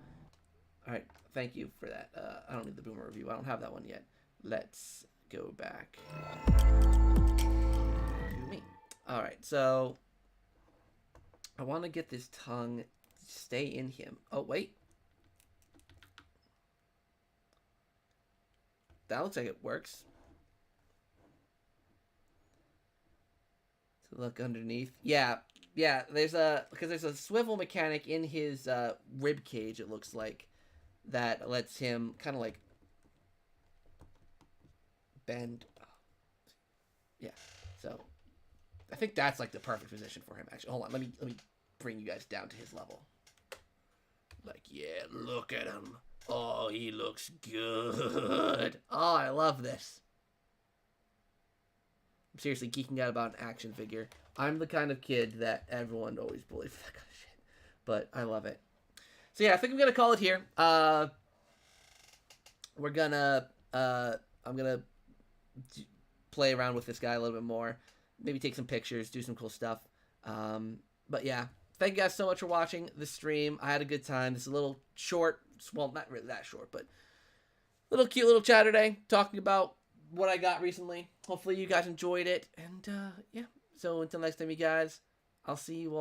All right, thank you for that. I don't need the boomer review. I don't have that one yet. Let's go back to me. All right, so I want to get this tongue to stay in him. Oh wait, that looks like it works. Look underneath. Yeah. There's a swivel mechanic in his rib cage. It looks like that lets him kind of bend. Yeah. So I think that's the perfect position for him. Actually, hold on. Let me bring you guys down to his level. Yeah, look at him. Oh, he looks good. Oh, I love this. I'm seriously geeking out about an action figure. I'm the kind of kid that everyone always bullies for that kind of shit. But I love it. So yeah, I think I'm going to call it here. we're gonna I'm gonna play around with this guy a little bit more, maybe take some pictures, do some cool stuff. But yeah, thank you guys so much for watching the stream. I had a good time. This is a little short, well, not really that short, but little cute little Chaturday talking about what I got recently. Hopefully you guys enjoyed it, and yeah. So until next time, you guys, I'll see you all.